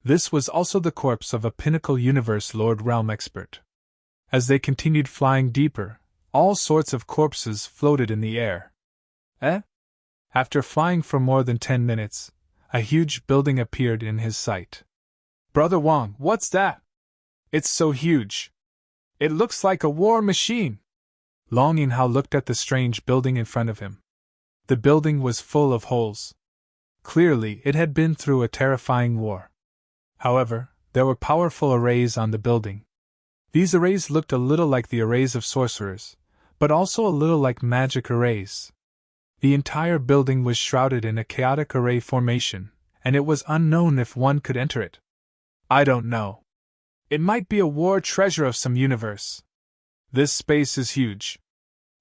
This was also the corpse of a Pinnacle Universe Lord Realm expert. As they continued flying deeper, all sorts of corpses floated in the air. After flying for more than 10 minutes, a huge building appeared in his sight. Brother Wang, what's that? It's so huge. It looks like a war machine. Long Yinhao looked at the strange building in front of him. The building was full of holes. Clearly, it had been through a terrifying war. However, there were powerful arrays on the building. These arrays looked a little like the arrays of sorcerers, but also a little like magic arrays. The entire building was shrouded in a chaotic array formation, and it was unknown if one could enter it. I don't know. It might be a war treasure of some universe. This space is huge.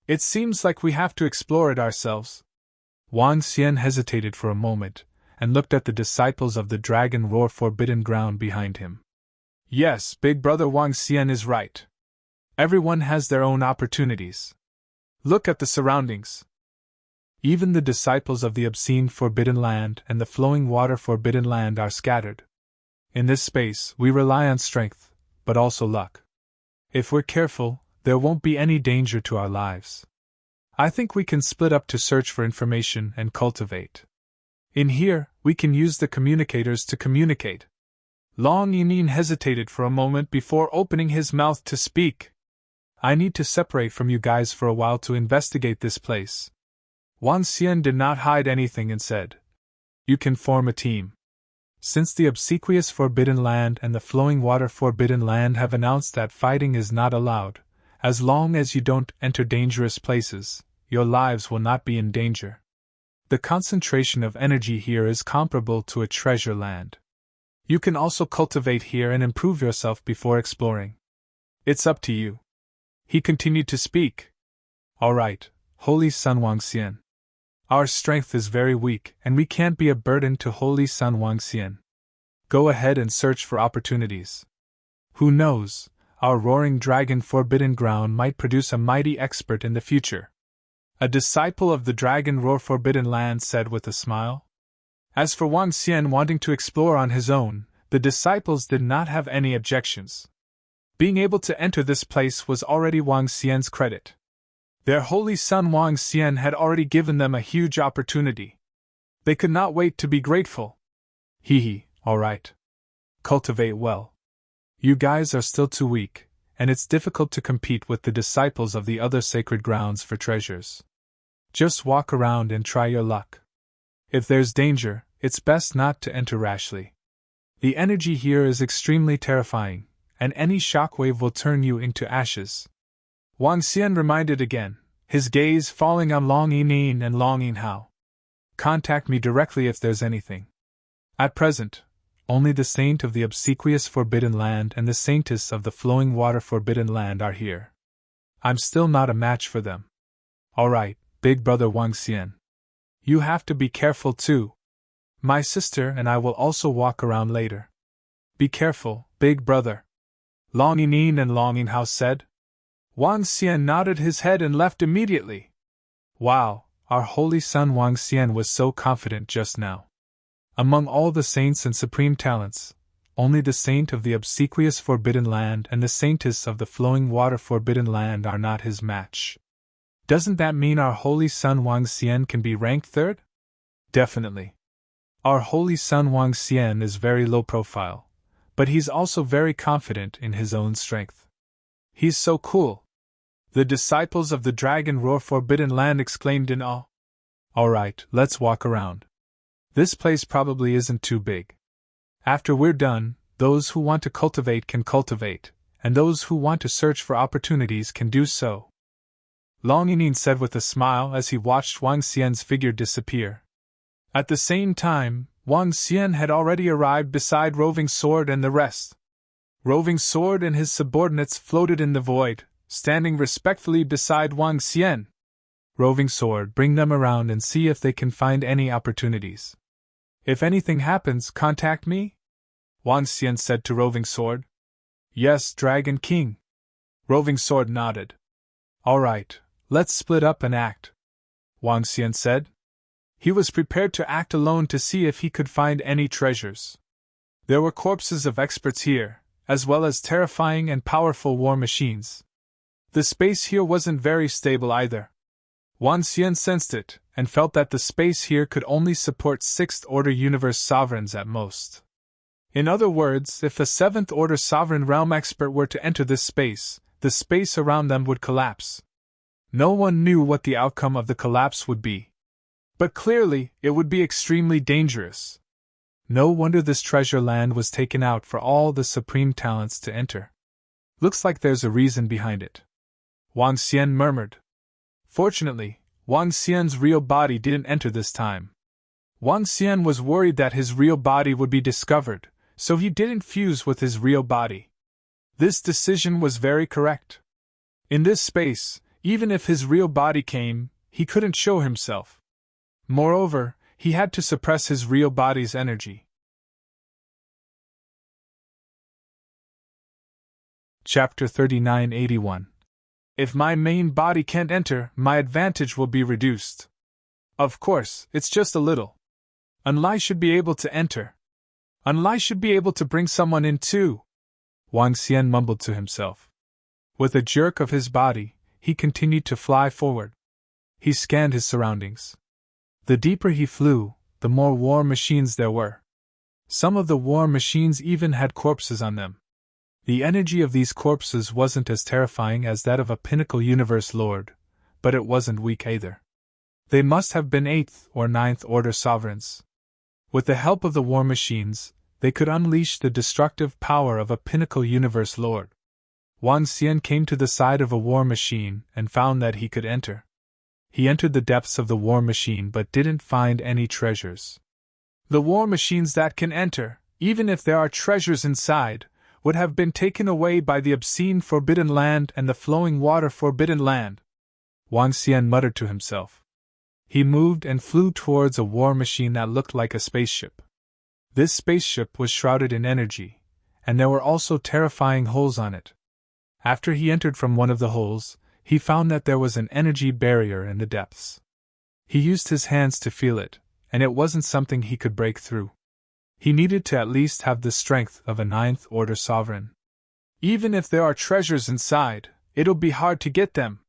It seems like we have to explore it ourselves. Wang Xian hesitated for a moment, and looked at the disciples of the Dragon Roar Forbidden Ground behind him. Yes, Big Brother Wang Xian is right. Everyone has their own opportunities. Look at the surroundings. Even the disciples of the Obscene Forbidden Land and the Flowing Water Forbidden Land are scattered. In this space, we rely on strength, but also luck. If we're careful, there won't be any danger to our lives. I think we can split up to search for information and cultivate. In here, we can use the communicators to communicate. Long Yimin hesitated for a moment before opening his mouth to speak. I need to separate from you guys for a while to investigate this place. Wang Xian did not hide anything and said, You can form a team. Since the Obsequious Forbidden Land and the Flowing Water Forbidden Land have announced that fighting is not allowed, as long as you don't enter dangerous places, your lives will not be in danger. The concentration of energy here is comparable to a treasure land. You can also cultivate here and improve yourself before exploring. It's up to you. He continued to speak. All right, Holy Sun Wang Xian. Our strength is very weak, and we can't be a burden to Holy Sun Wang Xian. Go ahead and search for opportunities. Who knows, our Roaring Dragon Forbidden Ground might produce a mighty expert in the future. A disciple of the Dragon Roar Forbidden Land said with a smile. As for Wang Xian wanting to explore on his own, the disciples did not have any objections. Being able to enter this place was already Wang Xian's credit. Their holy son Wang Xian had already given them a huge opportunity. They could not wait to be grateful. All right. Cultivate well. You guys are still too weak, and it's difficult to compete with the disciples of the other sacred grounds for treasures. Just walk around and try your luck. If there's danger, it's best not to enter rashly. The energy here is extremely terrifying, and any shockwave will turn you into ashes. Wang Xian reminded again, his gaze falling on Long Yimin and Long Yinhao. Contact me directly if there's anything. At present, only the Saint of the Obsequious Forbidden Land and the Saintess of the Flowing Water Forbidden Land are here. I'm still not a match for them. All right, Big Brother Wang Xian. You have to be careful too. my sister and I will also walk around later. Be careful, big brother. Long Yin and Long Yin Hao said. Wang Xian nodded his head and left immediately. Wow, our holy son Wang Xian was so confident just now. Among all the saints and supreme talents, only the saint of the obsequious Forbidden Land and the saintess of the flowing water Forbidden Land are not his match. Doesn't that mean our holy son Wang Xian can be ranked third? Definitely. Our holy son Wang Xian is very low profile, but he's also very confident in his own strength. He's so cool. The disciples of the Dragon Roar Forbidden Land exclaimed in awe. Alright, let's walk around. This place probably isn't too big. After we're done, those who want to cultivate can cultivate, and those who want to search for opportunities can do so. Long Yin said with a smile as he watched Wang Xian's figure disappear. At the same time, Wang Xian had already arrived beside Roving Sword and the rest. Roving Sword and his subordinates floated in the void, standing respectfully beside Wang Xian. Roving Sword, bring them around and see if they can find any opportunities. If anything happens, contact me? Wang Xian said to Roving Sword. Yes, Dragon King. Roving Sword nodded. Alright, let's split up and act, Wang Xian said. He was prepared to act alone to see if he could find any treasures. There were corpses of experts here, as well as terrifying and powerful war machines. The space here wasn't very stable either. Wang Xian sensed it, and felt that the space here could only support 6th-order universe sovereigns at most. In other words, if a 7th-order sovereign realm expert were to enter this space, the space around them would collapse. No one knew what the outcome of the collapse would be. But clearly, it would be extremely dangerous. No wonder this treasure land was taken out for all the supreme talents to enter. Looks like there's a reason behind it, Wang Xian murmured. Fortunately, Wang Xian's real body didn't enter this time. Wang Xian was worried that his real body would be discovered, so he didn't fuse with his real body. This decision was very correct. In this space, even if his real body came, he couldn't show himself. Moreover, he had to suppress his real body's energy. Chapter 3981. If my main body can't enter, my advantage will be reduced. Of course, it's just a little. Unlai should be able to enter. Unlai should be able to bring someone in too, Wang Xian mumbled to himself. With a jerk of his body, he continued to fly forward. He scanned his surroundings. The deeper he flew, the more war machines there were. Some of the war machines even had corpses on them. The energy of these corpses wasn't as terrifying as that of a pinnacle universe lord, but it wasn't weak either. They must have been 8th or 9th order sovereigns. With the help of the war machines, they could unleash the destructive power of a pinnacle universe lord. Wang Xian came to the side of a war machine and found that he could enter. He entered the depths of the war machine but didn't find any treasures. The war machines that can enter, even if there are treasures inside, would have been taken away by the obscene Forbidden Land and the flowing water Forbidden Land, Wang Xian muttered to himself. He moved and flew towards a war machine that looked like a spaceship. This spaceship was shrouded in energy, and there were also terrifying holes on it. After he entered from one of the holes, he found that there was an energy barrier in the depths. He used his hands to feel it, and it wasn't something he could break through. He needed to at least have the strength of a 9th order sovereign. Even if there are treasures inside, it'll be hard to get them,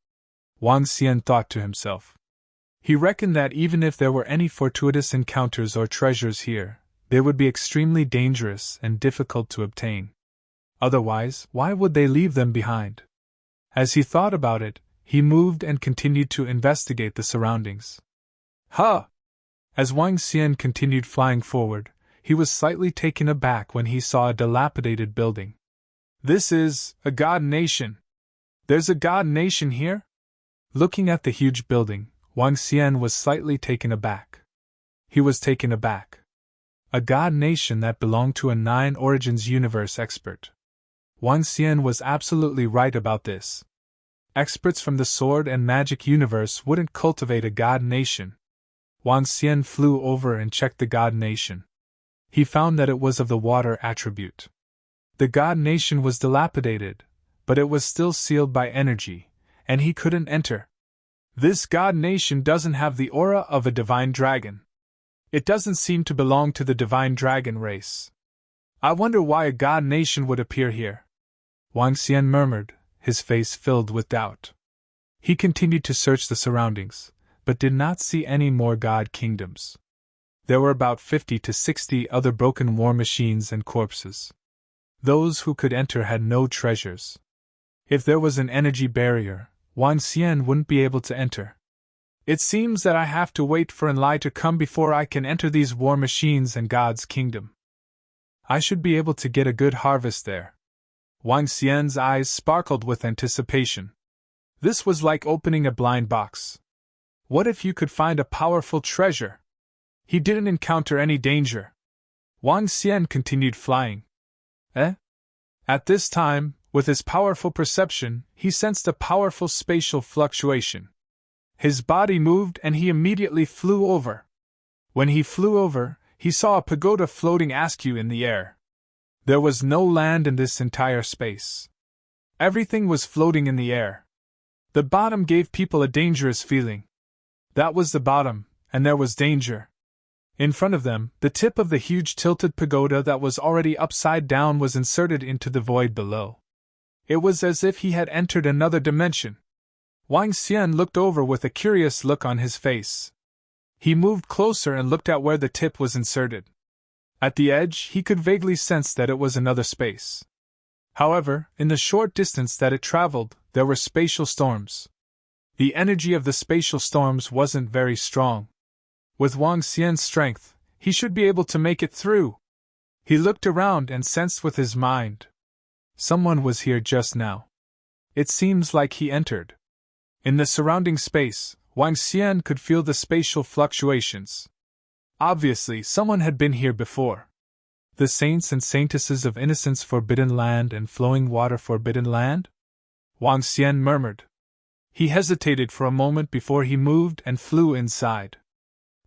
Wang Xian thought to himself. He reckoned that even if there were any fortuitous encounters or treasures here, they would be extremely dangerous and difficult to obtain. Otherwise, why would they leave them behind? As he thought about it, he moved and continued to investigate the surroundings. Ha! As Wang Xian continued flying forward, he was slightly taken aback when he saw a dilapidated building. This is a god nation. There's a god nation here? Looking at the huge building, Wang Xian was slightly taken aback. He was taken aback. A god nation that belonged to a 9 Origins universe expert. Wang Xian was absolutely right about this. Experts from the sword and magic universe wouldn't cultivate a god nation. Wang Xian flew over and checked the god nation. He found that it was of the water attribute. The god nation was dilapidated, but it was still sealed by energy, and he couldn't enter. This god nation doesn't have the aura of a divine dragon. It doesn't seem to belong to the divine dragon race. I wonder why a god nation would appear here. Wang Xian murmured, his face filled with doubt. He continued to search the surroundings, but did not see any more god kingdoms. There were about 50 to 60 other broken war machines and corpses. Those who could enter had no treasures. If there was an energy barrier, Wang Xian wouldn't be able to enter. It seems that I have to wait for Enlai to come before I can enter these war machines and God's kingdom. I should be able to get a good harvest there. Wang Xian's eyes sparkled with anticipation. This was like opening a blind box. What if you could find a powerful treasure? He didn't encounter any danger. Wang Xian continued flying. At this time, with his powerful perception, he sensed a powerful spatial fluctuation. His body moved and he immediately flew over. When he flew over, he saw a pagoda floating askew in the air. There was no land in this entire space. Everything was floating in the air. The bottom gave people a dangerous feeling. That was the bottom, and there was danger. In front of them, the tip of the huge tilted pagoda that was already upside down was inserted into the void below. It was as if he had entered another dimension. Wang Xian looked over with a curious look on his face. He moved closer and looked at where the tip was inserted. At the edge, he could vaguely sense that it was another space. However, in the short distance that it traveled, there were spatial storms. The energy of the spatial storms wasn't very strong. With Wang Xian's strength, he should be able to make it through. He looked around and sensed with his mind. Someone was here just now. It seems like he entered. In the surrounding space, Wang Xian could feel the spatial fluctuations. Obviously, someone had been here before. The saints and saintesses of Innocence Forbidden Land and Flowing Water Forbidden Land? Wang Xian murmured. He hesitated for a moment before he moved and flew inside.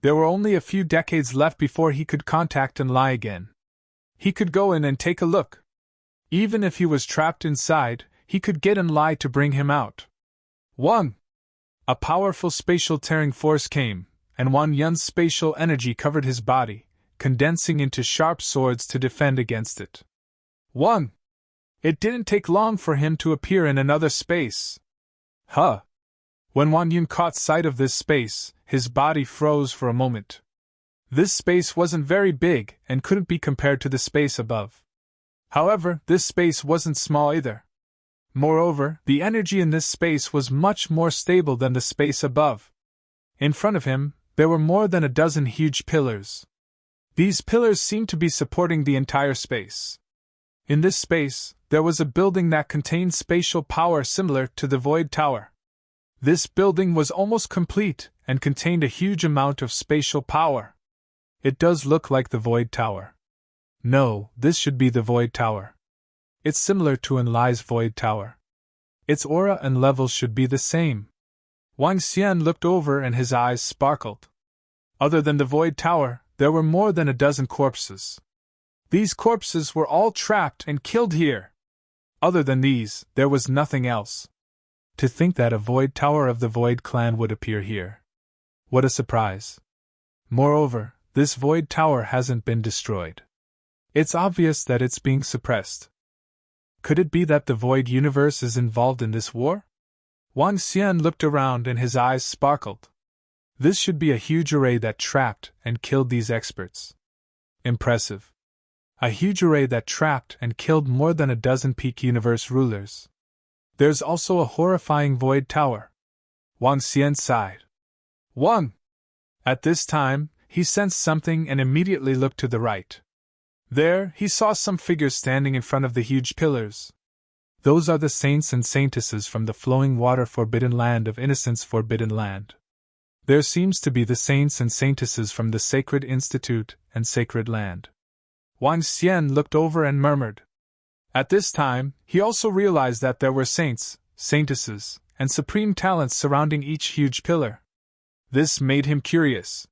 There were only a few decades left before he could contact Enlai again. He could go in and take a look. Even if he was trapped inside, he could get Enlai to bring him out. Wang! A powerful spatial tearing force came, and Wang Yun's spatial energy covered his body, condensing into sharp swords to defend against it. Wang! It didn't take long for him to appear in another space. Huh! When Wang Yun caught sight of this space, his body froze for a moment. This space wasn't very big and couldn't be compared to the space above. However, this space wasn't small either. Moreover, the energy in this space was much more stable than the space above. In front of him, there were more than a dozen huge pillars. These pillars seemed to be supporting the entire space. In this space, there was a building that contained spatial power similar to the Void Tower. This building was almost complete and contained a huge amount of spatial power. It does look like the Void Tower. No, this should be the Void Tower. It's similar to Enlai's Void Tower. Its aura and levels should be the same. Wang Xian looked over and his eyes sparkled. Other than the Void Tower, there were more than a dozen corpses. These corpses were all trapped and killed here. Other than these, there was nothing else. To think that a Void Tower of the Void Clan would appear here. What a surprise. Moreover, this Void Tower hasn't been destroyed. It's obvious that it's being suppressed. Could it be that the Void Universe is involved in this war? Wang Xian looked around and his eyes sparkled. This should be a huge array that trapped and killed these experts. Impressive. A huge array that trapped and killed more than a dozen peak universe rulers. There's also a horrifying Void Tower. Wang Xian sighed. Wang! At this time, he sensed something and immediately looked to the right. There, he saw some figures standing in front of the huge pillars. Those are the saints and saintesses from the Flowing Water Forbidden Land of Innocence Forbidden Land. There seems to be the saints and saintesses from the Sacred Institute and Sacred Land. Wang Xian looked over and murmured. At this time, he also realized that there were saints, saintesses, and supreme talents surrounding each huge pillar. This made him curious.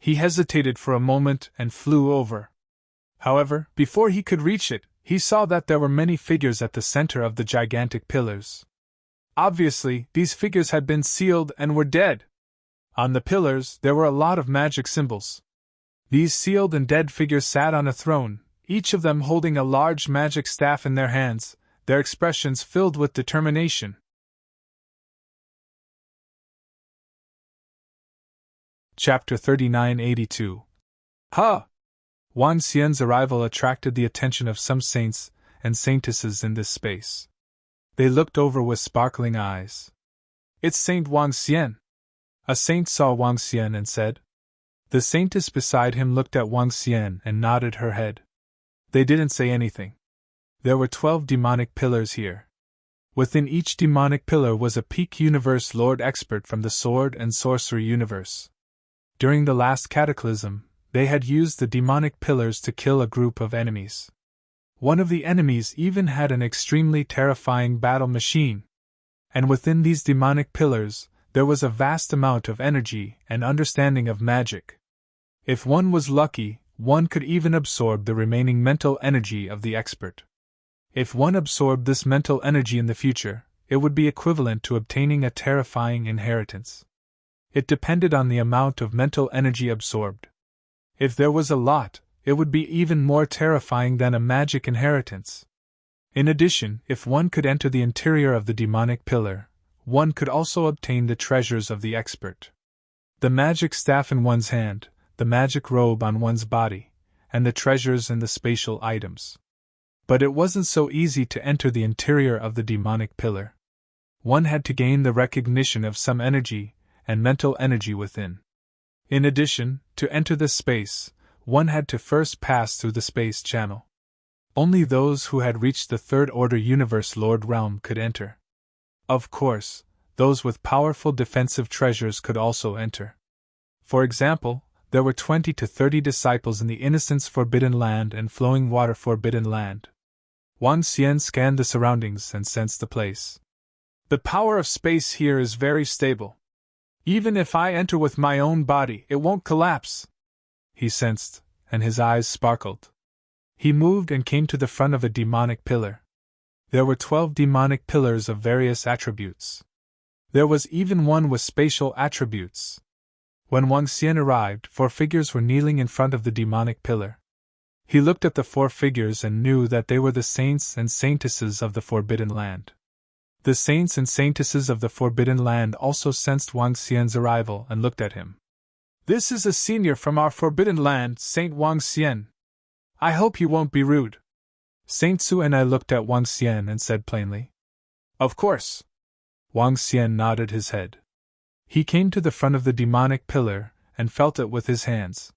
He hesitated for a moment and flew over. However, before he could reach it, he saw that there were many figures at the center of the gigantic pillars. Obviously, these figures had been sealed and were dead. On the pillars, there were a lot of magic symbols. These sealed and dead figures sat on a throne, each of them holding a large magic staff in their hands, their expressions filled with determination. Chapter 3982. Ha! Wang Xian's arrival attracted the attention of some saints and saintesses in this space. They looked over with sparkling eyes. It's Saint Wang Xian. A saint saw Wang Xian and said. The saintess beside him looked at Wang Xian and nodded her head. They didn't say anything. There were 12 demonic pillars here. Within each demonic pillar was a peak universe lord expert from the sword and sorcery universe. During the last cataclysm, they had used the demonic pillars to kill a group of enemies. One of the enemies even had an extremely terrifying battle machine. And within these demonic pillars, there was a vast amount of energy and understanding of magic. If one was lucky, one could even absorb the remaining mental energy of the expert. If one absorbed this mental energy in the future, it would be equivalent to obtaining a terrifying inheritance. It depended on the amount of mental energy absorbed. If there was a lot, it would be even more terrifying than a magic inheritance. In addition, if one could enter the interior of the demonic pillar, one could also obtain the treasures of the expert. The magic staff in one's hand, the magic robe on one's body, and the treasures and the spatial items. But it wasn't so easy to enter the interior of the demonic pillar. One had to gain the recognition of some energy and mental energy within. In addition, to enter this space, one had to first pass through the space channel. Only those who had reached the Third Order Universe Lord realm could enter. Of course, those with powerful defensive treasures could also enter. For example, there were 20 to 30 disciples in the Innocence Forbidden Land and Flowing Water Forbidden Land. Wang Xian scanned the surroundings and sensed the place. The power of space here is very stable. Even if I enter with my own body, it won't collapse. He sensed, and his eyes sparkled. He moved and came to the front of a demonic pillar. There were 12 demonic pillars of various attributes. There was even one with spatial attributes. When Wang Xian arrived, 4 figures were kneeling in front of the demonic pillar. He looked at the 4 figures and knew that they were the saints and saintesses of the Forbidden Land. The saints and saintesses of the Forbidden Land also sensed Wang Xian's arrival and looked at him. This is a senior from our Forbidden Land, Saint Wang Xian. I hope you won't be rude. Saint Su and I looked at Wang Xian and said plainly. Of course. Wang Xian nodded his head. He came to the front of the demonic pillar and felt it with his hands.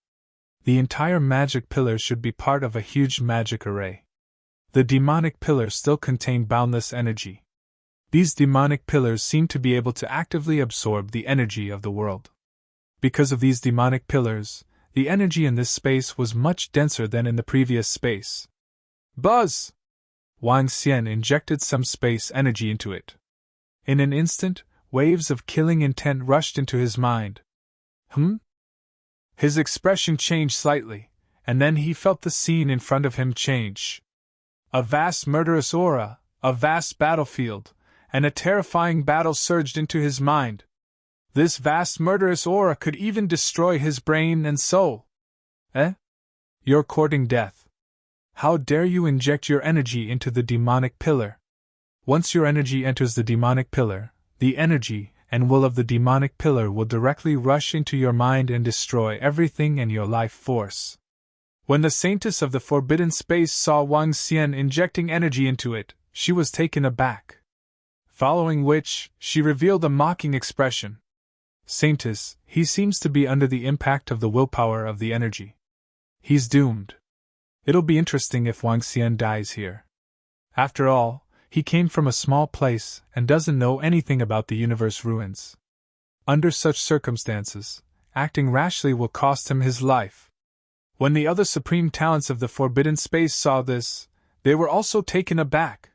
The entire magic pillar should be part of a huge magic array. The demonic pillar still contained boundless energy. These demonic pillars seemed to be able to actively absorb the energy of the world. Because of these demonic pillars, the energy in this space was much denser than in the previous space. Buzz! Wang Xian injected some space energy into it. In an instant, waves of killing intent rushed into his mind. His expression changed slightly, and then he felt the scene in front of him change. A vast murderous aura, a vast battlefield, and a terrifying battle surged into his mind. This vast murderous aura could even destroy his brain and soul. You're courting death. How dare you inject your energy into the demonic pillar? Once your energy enters the demonic pillar, the energy and will of the demonic pillar will directly rush into your mind and destroy everything and your life force. When the saintess of the forbidden space saw Wang Xian injecting energy into it, she was taken aback. Following which, she revealed a mocking expression. Saintess, he seems to be under the impact of the willpower of the energy. He's doomed. It'll be interesting if Wang Xian dies here. After all, he came from a small place and doesn't know anything about the universe ruins. Under such circumstances, acting rashly will cost him his life. When the other supreme talents of the forbidden space saw this, they were also taken aback.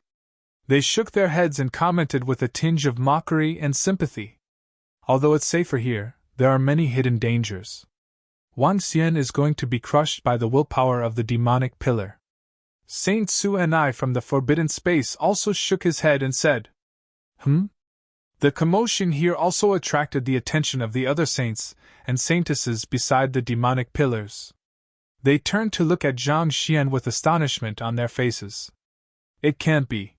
They shook their heads and commented with a tinge of mockery and sympathy. Although it's safer here, there are many hidden dangers. Wang Xian is going to be crushed by the willpower of the demonic pillar. Saint Su and I from the forbidden space also shook his head and said, The commotion here also attracted the attention of the other saints and saintesses beside the demonic pillars. They turned to look at Zhang Xian with astonishment on their faces. It can't be.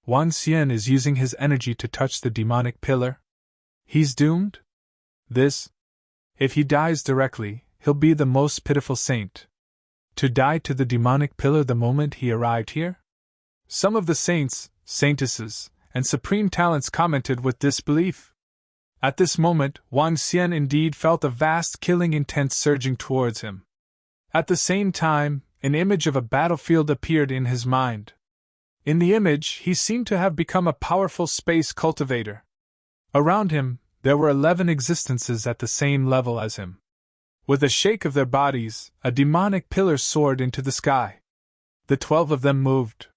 Wang Xian is using his energy to touch the demonic pillar? He's doomed? If he dies directly, he'll be the most pitiful saint. To die to the demonic pillar the moment he arrived here? Some of the saints, saintesses, and supreme talents commented with disbelief. At this moment, Wang Xian indeed felt a vast killing intent surging towards him. At the same time, an image of a battlefield appeared in his mind. In the image, he seemed to have become a powerful space cultivator. Around him, there were 11 existences at the same level as him. With a shake of their bodies, a demonic pillar soared into the sky. The 12 of them moved.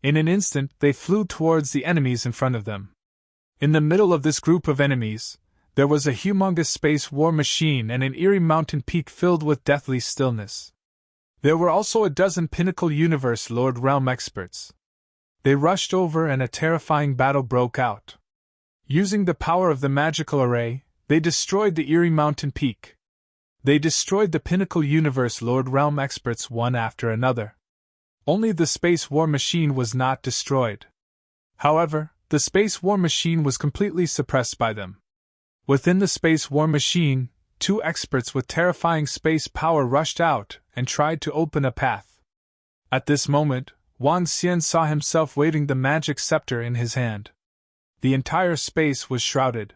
In an instant, they flew towards the enemies in front of them. In the middle of this group of enemies, there was a humongous space war machine and an eerie mountain peak filled with deathly stillness. There were also a dozen pinnacle universe Lord Realm experts. They rushed over and a terrifying battle broke out. Using the power of the magical array, they destroyed the eerie mountain peak. They destroyed the pinnacle universe Lord Realm experts one after another. Only the space war machine was not destroyed. However, the space war machine was completely suppressed by them. Within the space war machine, 2 experts with terrifying space power rushed out and tried to open a path. At this moment, Wang Xian saw himself waving the magic scepter in his hand. The entire space was shrouded.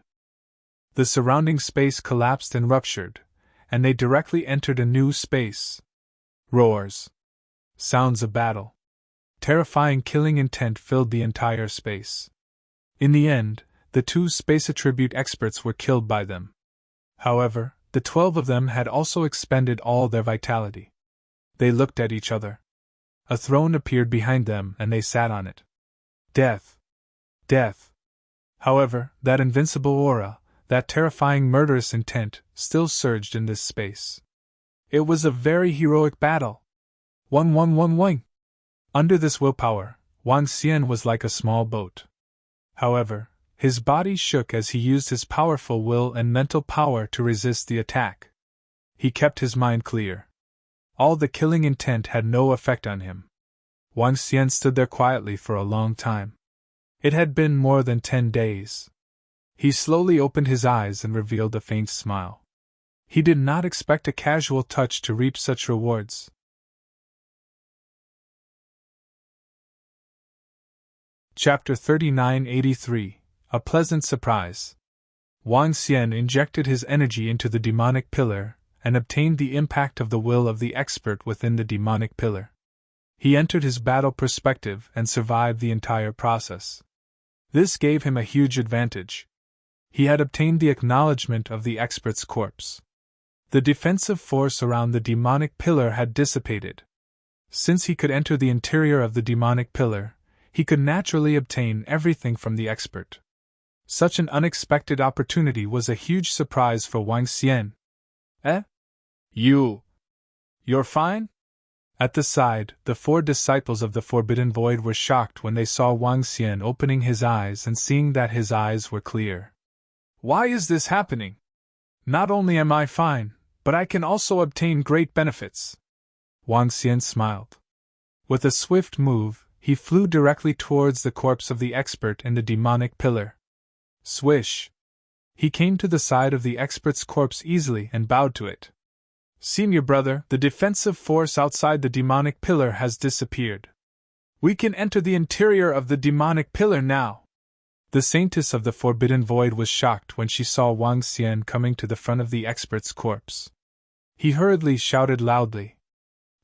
The surrounding space collapsed and ruptured, and they directly entered a new space. Roars. Sounds of battle. Terrifying killing intent filled the entire space. In the end, the 2 space attribute experts were killed by them. However, the 12 of them had also expended all their vitality. They looked at each other. A throne appeared behind them and they sat on it. Death. Death. However, that invincible aura, that terrifying murderous intent, still surged in this space. It was a very heroic battle. Wang. Under this willpower, Wang Xian was like a small boat. However, his body shook as he used his powerful will and mental power to resist the attack. He kept his mind clear. All the killing intent had no effect on him. Wang Xian stood there quietly for a long time. It had been more than 10 days. He slowly opened his eyes and revealed a faint smile. He did not expect a casual touch to reap such rewards. Chapter 3983 A Pleasant Surprise. Wang Xian injected his energy into the demonic pillar and obtained the impact of the will of the expert within the demonic pillar. He entered his battle perspective and survived the entire process. This gave him a huge advantage. He had obtained the acknowledgement of the expert's corpse. The defensive force around the demonic pillar had dissipated. Since he could enter the interior of the demonic pillar, he could naturally obtain everything from the expert. Such an unexpected opportunity was a huge surprise for Wang Xian. You're fine? At the side, the 4 disciples of the Forbidden Void were shocked when they saw Wang Xian opening his eyes and seeing that his eyes were clear. Why is this happening? Not only am I fine, but I can also obtain great benefits. Wang Xian smiled. With a swift move, he flew directly towards the corpse of the expert in the demonic pillar. Swish! He came to the side of the expert's corpse easily and bowed to it. Senior brother, the defensive force outside the demonic pillar has disappeared. We can enter the interior of the demonic pillar now. The saintess of the Forbidden Void was shocked when she saw Wang Xian coming to the front of the expert's corpse. He hurriedly shouted loudly.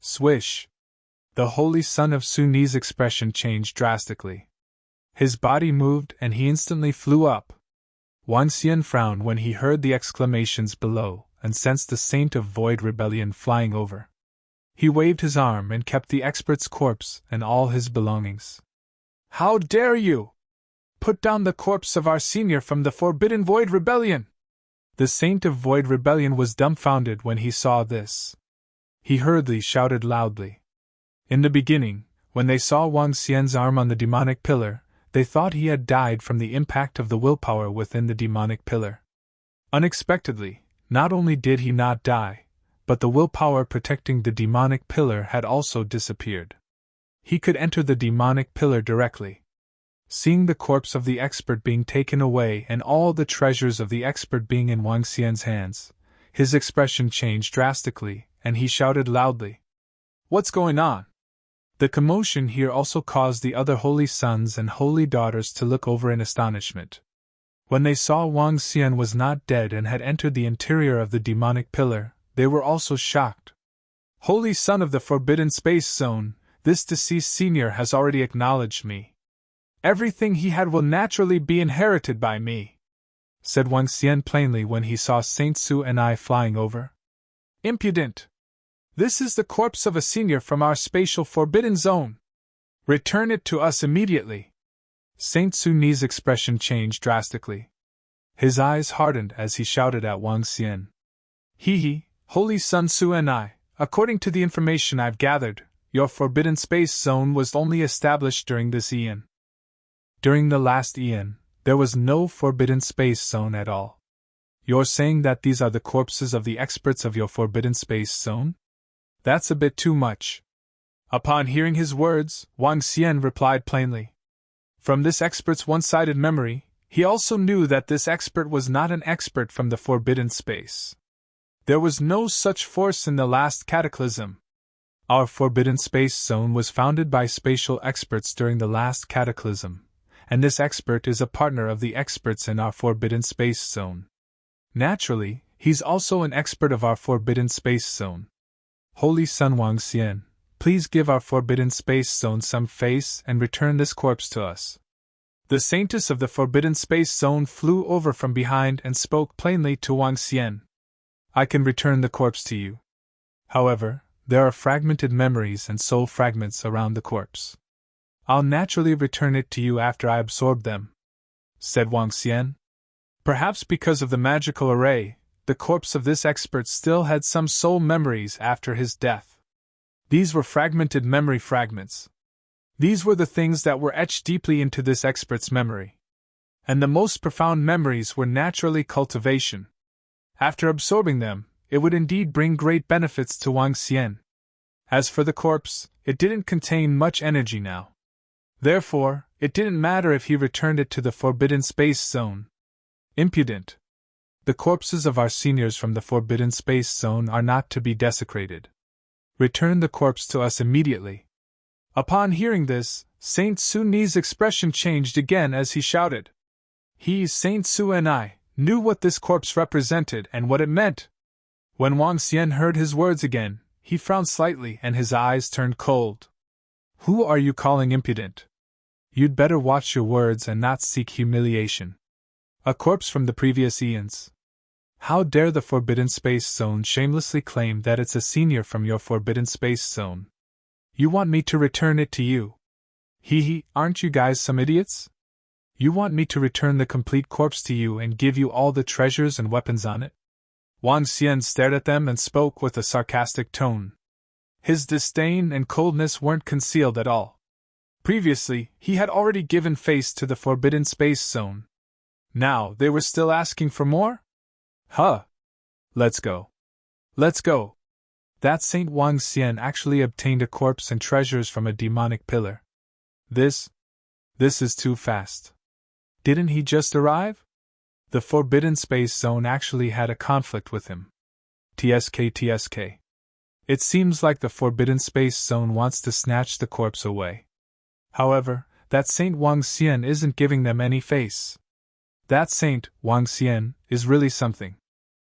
Swish! The holy son of Suni's expression changed drastically. His body moved and he instantly flew up. Wang Xian frowned when he heard the exclamations below and sensed the saint of void rebellion flying over. He waved his arm and kept the expert's corpse and all his belongings. How dare you! Put down the corpse of our senior from the Forbidden Void rebellion! The saint of void rebellion was dumbfounded when he saw this. He hurriedly shouted loudly. In the beginning, when they saw Wang Xian's arm on the demonic pillar, they thought he had died from the impact of the willpower within the demonic pillar. Unexpectedly, not only did he not die, but the willpower protecting the demonic pillar had also disappeared. He could enter the demonic pillar directly. Seeing the corpse of the expert being taken away and all the treasures of the expert being in Wang Xian's hands, his expression changed drastically, and he shouted loudly, "What's going on?" The commotion here also caused the other holy sons and holy daughters to look over in astonishment. When they saw Wang Xian was not dead and had entered the interior of the demonic pillar, they were also shocked. "Holy son of the Forbidden Space Zone, this deceased senior has already acknowledged me. Everything he had will naturally be inherited by me," said Wang Xian plainly when he saw Saint Su and I flying over. "Impudent! This is the corpse of a senior from our spatial forbidden zone. Return it to us immediately." Saint Su Ni's expression changed drastically. His eyes hardened as he shouted at Wang Xian. "He, Holy Sun Su and I, according to the information I've gathered, your forbidden space zone was only established during this eon. During the last eon, there was no forbidden space zone at all. You're saying that these are the corpses of the experts of your forbidden space zone? That's a bit too much." Upon hearing his words, Wang Xian replied plainly. From this expert's one-sided memory, he also knew that this expert was not an expert from the forbidden space. There was no such force in the last cataclysm. Our forbidden space zone was founded by spatial experts during the last cataclysm, and this expert is a partner of the experts in our forbidden space zone. Naturally, he's also an expert of our forbidden space zone. Holy Sun Wang Xian, please give our forbidden space zone some face and return this corpse to us. The saintess of the forbidden space zone flew over from behind and spoke plainly to Wang Xian. "I can return the corpse to you. However, there are fragmented memories and soul fragments around the corpse. I'll naturally return it to you after I absorb them," said Wang Xian. Perhaps because of the magical array, the corpse of this expert still had some soul memories after his death. These were fragmented memory fragments. These were the things that were etched deeply into this expert's memory. And the most profound memories were naturally cultivation. After absorbing them, it would indeed bring great benefits to Wang Xian. As for the corpse, it didn't contain much energy now. Therefore, it didn't matter if he returned it to the forbidden space zone. Impudent! The corpses of our seniors from the forbidden space zone are not to be desecrated. Return the corpse to us immediately." Upon hearing this, Saint Su Ni's expression changed again as he shouted. He, Saint Su and I, knew what this corpse represented and what it meant. When Wang Xian heard his words again, he frowned slightly and his eyes turned cold. "Who are you calling impudent? You'd better watch your words and not seek humiliation. A corpse from the previous eons. How dare the Forbidden Space Zone shamelessly claim that it's a senior from your Forbidden Space Zone? You want me to return it to you? Aren't you guys some idiots? You want me to return the complete corpse to you and give you all the treasures and weapons on it?" Wang Xian stared at them and spoke with a sarcastic tone. His disdain and coldness weren't concealed at all. Previously, he had already given face to the Forbidden Space Zone. Now, they were still asking for more? Huh! Let's go. Let's go. That Saint Wang Xian actually obtained a corpse and treasures from a demonic pillar. This is too fast. Didn't he just arrive? The Forbidden Space Zone actually had a conflict with him. TSK. It seems like the Forbidden Space Zone wants to snatch the corpse away. However, that Saint Wang Xian isn't giving them any face. That Saint Wang Xian is really something.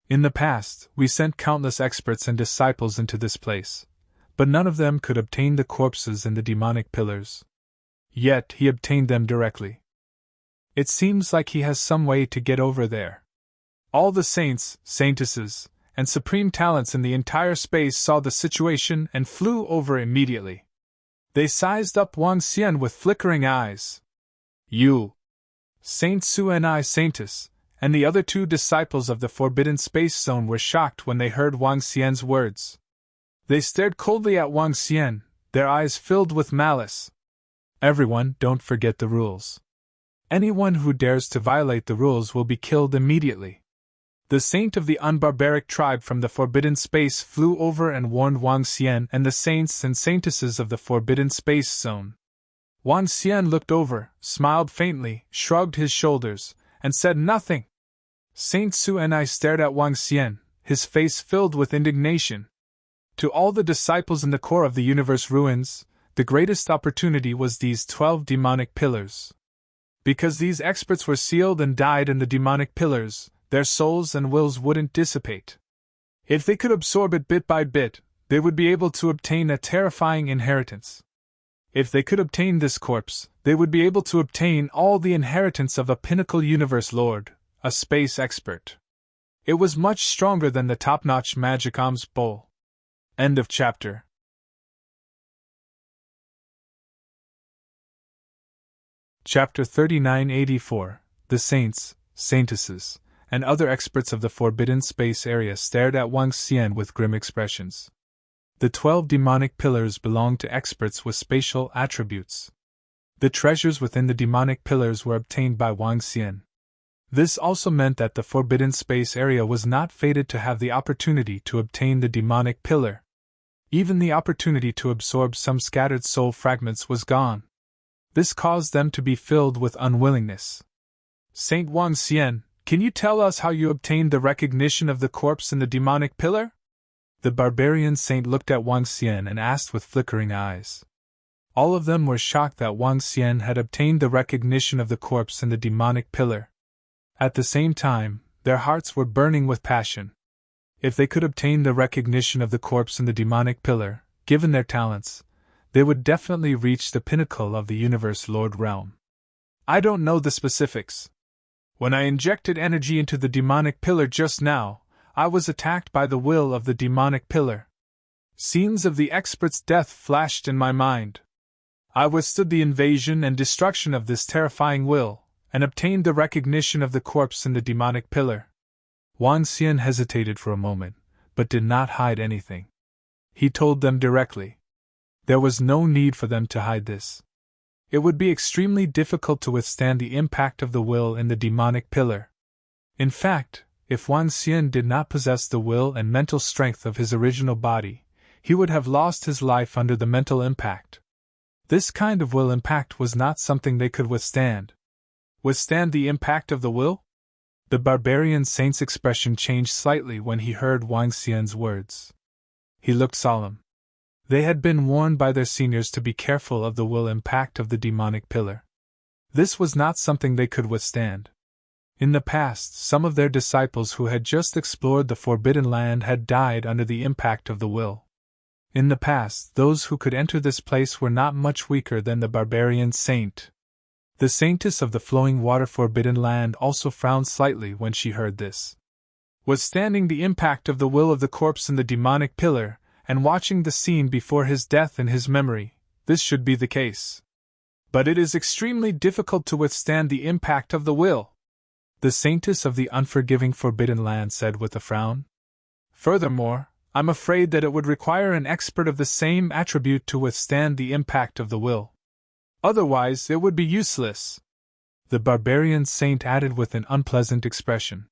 In the past, we sent countless experts and disciples into this place, but none of them could obtain the corpses in the demonic pillars. Yet he obtained them directly. It seems like he has some way to get over there. All the saints, saintesses, and supreme talents in the entire space saw the situation and flew over immediately. They sized up Wang Xian with flickering eyes. "You, Saint Su and I, Saintess, and the other 2 disciples of the Forbidden Space Zone were shocked when they heard Wang Xian's words. They stared coldly at Wang Xian, their eyes filled with malice. Everyone, don't forget the rules. Anyone who dares to violate the rules will be killed immediately. The saint of the unbarbaric tribe from the forbidden space flew over and warned Wang Xian and the saints and saintesses of the forbidden space zone. Wang Xian looked over, smiled faintly, shrugged his shoulders, and said nothing. Saint Su and I stared at Wang Xian, his face filled with indignation. To all the disciples in the core of the universe ruins, the greatest opportunity was these 12 demonic pillars. Because these experts were sealed and died in the demonic pillars, their souls and wills wouldn't dissipate. If they could absorb it bit by bit, they would be able to obtain a terrifying inheritance. If they could obtain this corpse, they would be able to obtain all the inheritance of a pinnacle universe lord, a space expert. It was much stronger than the top-notch magic alms bowl. End of chapter. Chapter 3984. The saints, saintesses, and other experts of the forbidden space area stared at Wang Xian with grim expressions. The 12 demonic pillars belonged to experts with spatial attributes. The treasures within the demonic pillars were obtained by Wang Xian. This also meant that the forbidden space area was not fated to have the opportunity to obtain the demonic pillar. Even the opportunity to absorb some scattered soul fragments was gone. This caused them to be filled with unwillingness. Saint Wang Xian, can you tell us how you obtained the recognition of the corpse in the demonic pillar? The barbarian saint looked at Wang Xian and asked with flickering eyes. All of them were shocked that Wang Xian had obtained the recognition of the corpse in the demonic pillar. At the same time, their hearts were burning with passion. If they could obtain the recognition of the corpse in the demonic pillar, given their talents, they would definitely reach the pinnacle of the universe lord realm. I don't know the specifics. When I injected energy into the demonic pillar just now, I was attacked by the will of the demonic pillar. Scenes of the expert's death flashed in my mind. I withstood the invasion and destruction of this terrifying will, and obtained the recognition of the corpse in the demonic pillar. Wang Xian hesitated for a moment, but did not hide anything. He told them directly. There was no need for them to hide this. It would be extremely difficult to withstand the impact of the will in the demonic pillar. In fact, if Wang Xian did not possess the will and mental strength of his original body, he would have lost his life under the mental impact. This kind of will impact was not something they could withstand. Withstand the impact of the will? The barbarian saint's expression changed slightly when he heard Wang Xian's words. He looked solemn. They had been warned by their seniors to be careful of the will impact of the demonic pillar. This was not something they could withstand. In the past, some of their disciples who had just explored the Forbidden Land had died under the impact of the will. In the past, those who could enter this place were not much weaker than the barbarian saint. The saintess of the flowing water Forbidden Land also frowned slightly when she heard this. Withstanding the impact of the will of the corpse in the demonic pillar, and watching the scene before his death in his memory, this should be the case. But it is extremely difficult to withstand the impact of the will, the saintess of the unforgiving Forbidden Land said with a frown. Furthermore, I'm afraid that it would require an expert of the same attribute to withstand the impact of the will. Otherwise, it would be useless. The barbarian saint added with an unpleasant expression.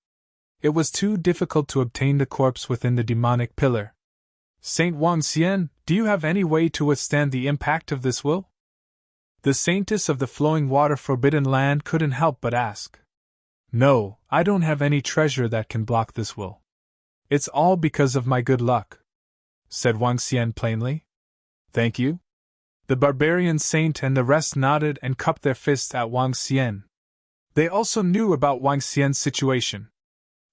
It was too difficult to obtain the corpse within the demonic pillar. Saint Wang Xian, do you have any way to withstand the impact of this will? The saintess of the flowing water Forbidden Land couldn't help but ask. No, I don't have any treasure that can block this will. It's all because of my good luck, said Wang Xian plainly. Thank you. The barbarian saint and the rest nodded and cupped their fists at Wang Xian. They also knew about Wang Xian's situation.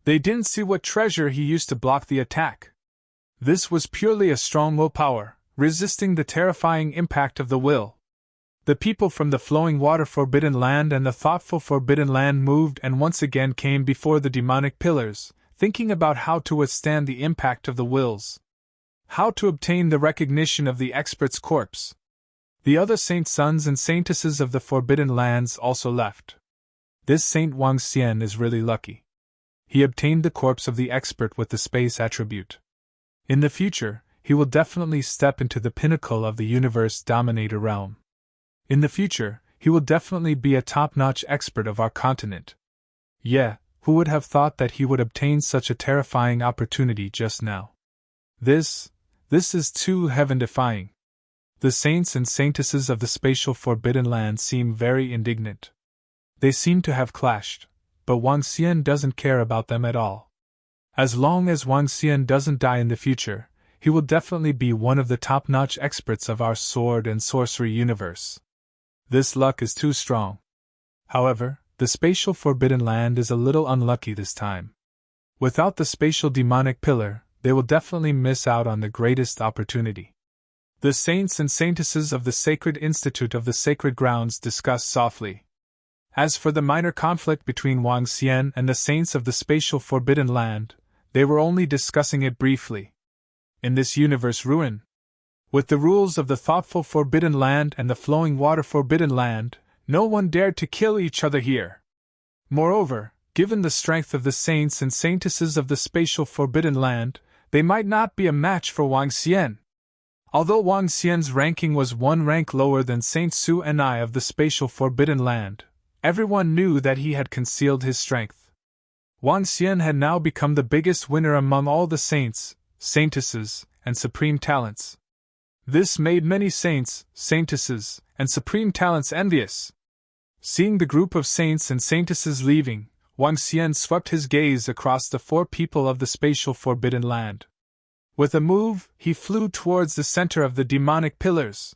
They didn't see what treasure he used to block the attack. This was purely a strong willpower, resisting the terrifying impact of the will. The people from the flowing water Forbidden Land and the thoughtful Forbidden Land moved and once again came before the demonic pillars, thinking about how to withstand the impact of the wills. How to obtain the recognition of the expert's corpse. The other saint sons and saintesses of the Forbidden Lands also left. This Saint Wang Xian is really lucky. He obtained the corpse of the expert with the space attribute. In the future, he will definitely step into the pinnacle of the universe dominator realm. In the future, he will definitely be a top-notch expert of our continent. Yeah, who would have thought that he would obtain such a terrifying opportunity just now? This is too heaven-defying. The saints and saintesses of the spatial forbidden land seem very indignant. They seem to have clashed, but Wang Xian doesn't care about them at all. As long as Wang Xian doesn't die in the future, he will definitely be one of the top-notch experts of our sword and sorcery universe. This luck is too strong. However, the spatial forbidden land is a little unlucky this time. Without the spatial demonic pillar, they will definitely miss out on the greatest opportunity. The saints and saintesses of the Sacred Institute of the Sacred Grounds discussed softly. As for the minor conflict between Wang Xian and the saints of the spatial forbidden land, they were only discussing it briefly. In this universe ruin, with the rules of the thoughtful forbidden land and the flowing water forbidden land, no one dared to kill each other here. Moreover, given the strength of the saints and saintesses of the spatial forbidden land, they might not be a match for Wang Xian. Although Wang Xian's ranking was one rank lower than Saint Su and I of the spatial forbidden land, everyone knew that he had concealed his strength. Wang Xian had now become the biggest winner among all the saints, saintesses, and supreme talents. This made many saints, saintesses, and supreme talents envious. Seeing the group of saints and saintesses leaving, Wang Xian swept his gaze across the four people of the spatial forbidden land. With a move, he flew towards the center of the demonic pillars.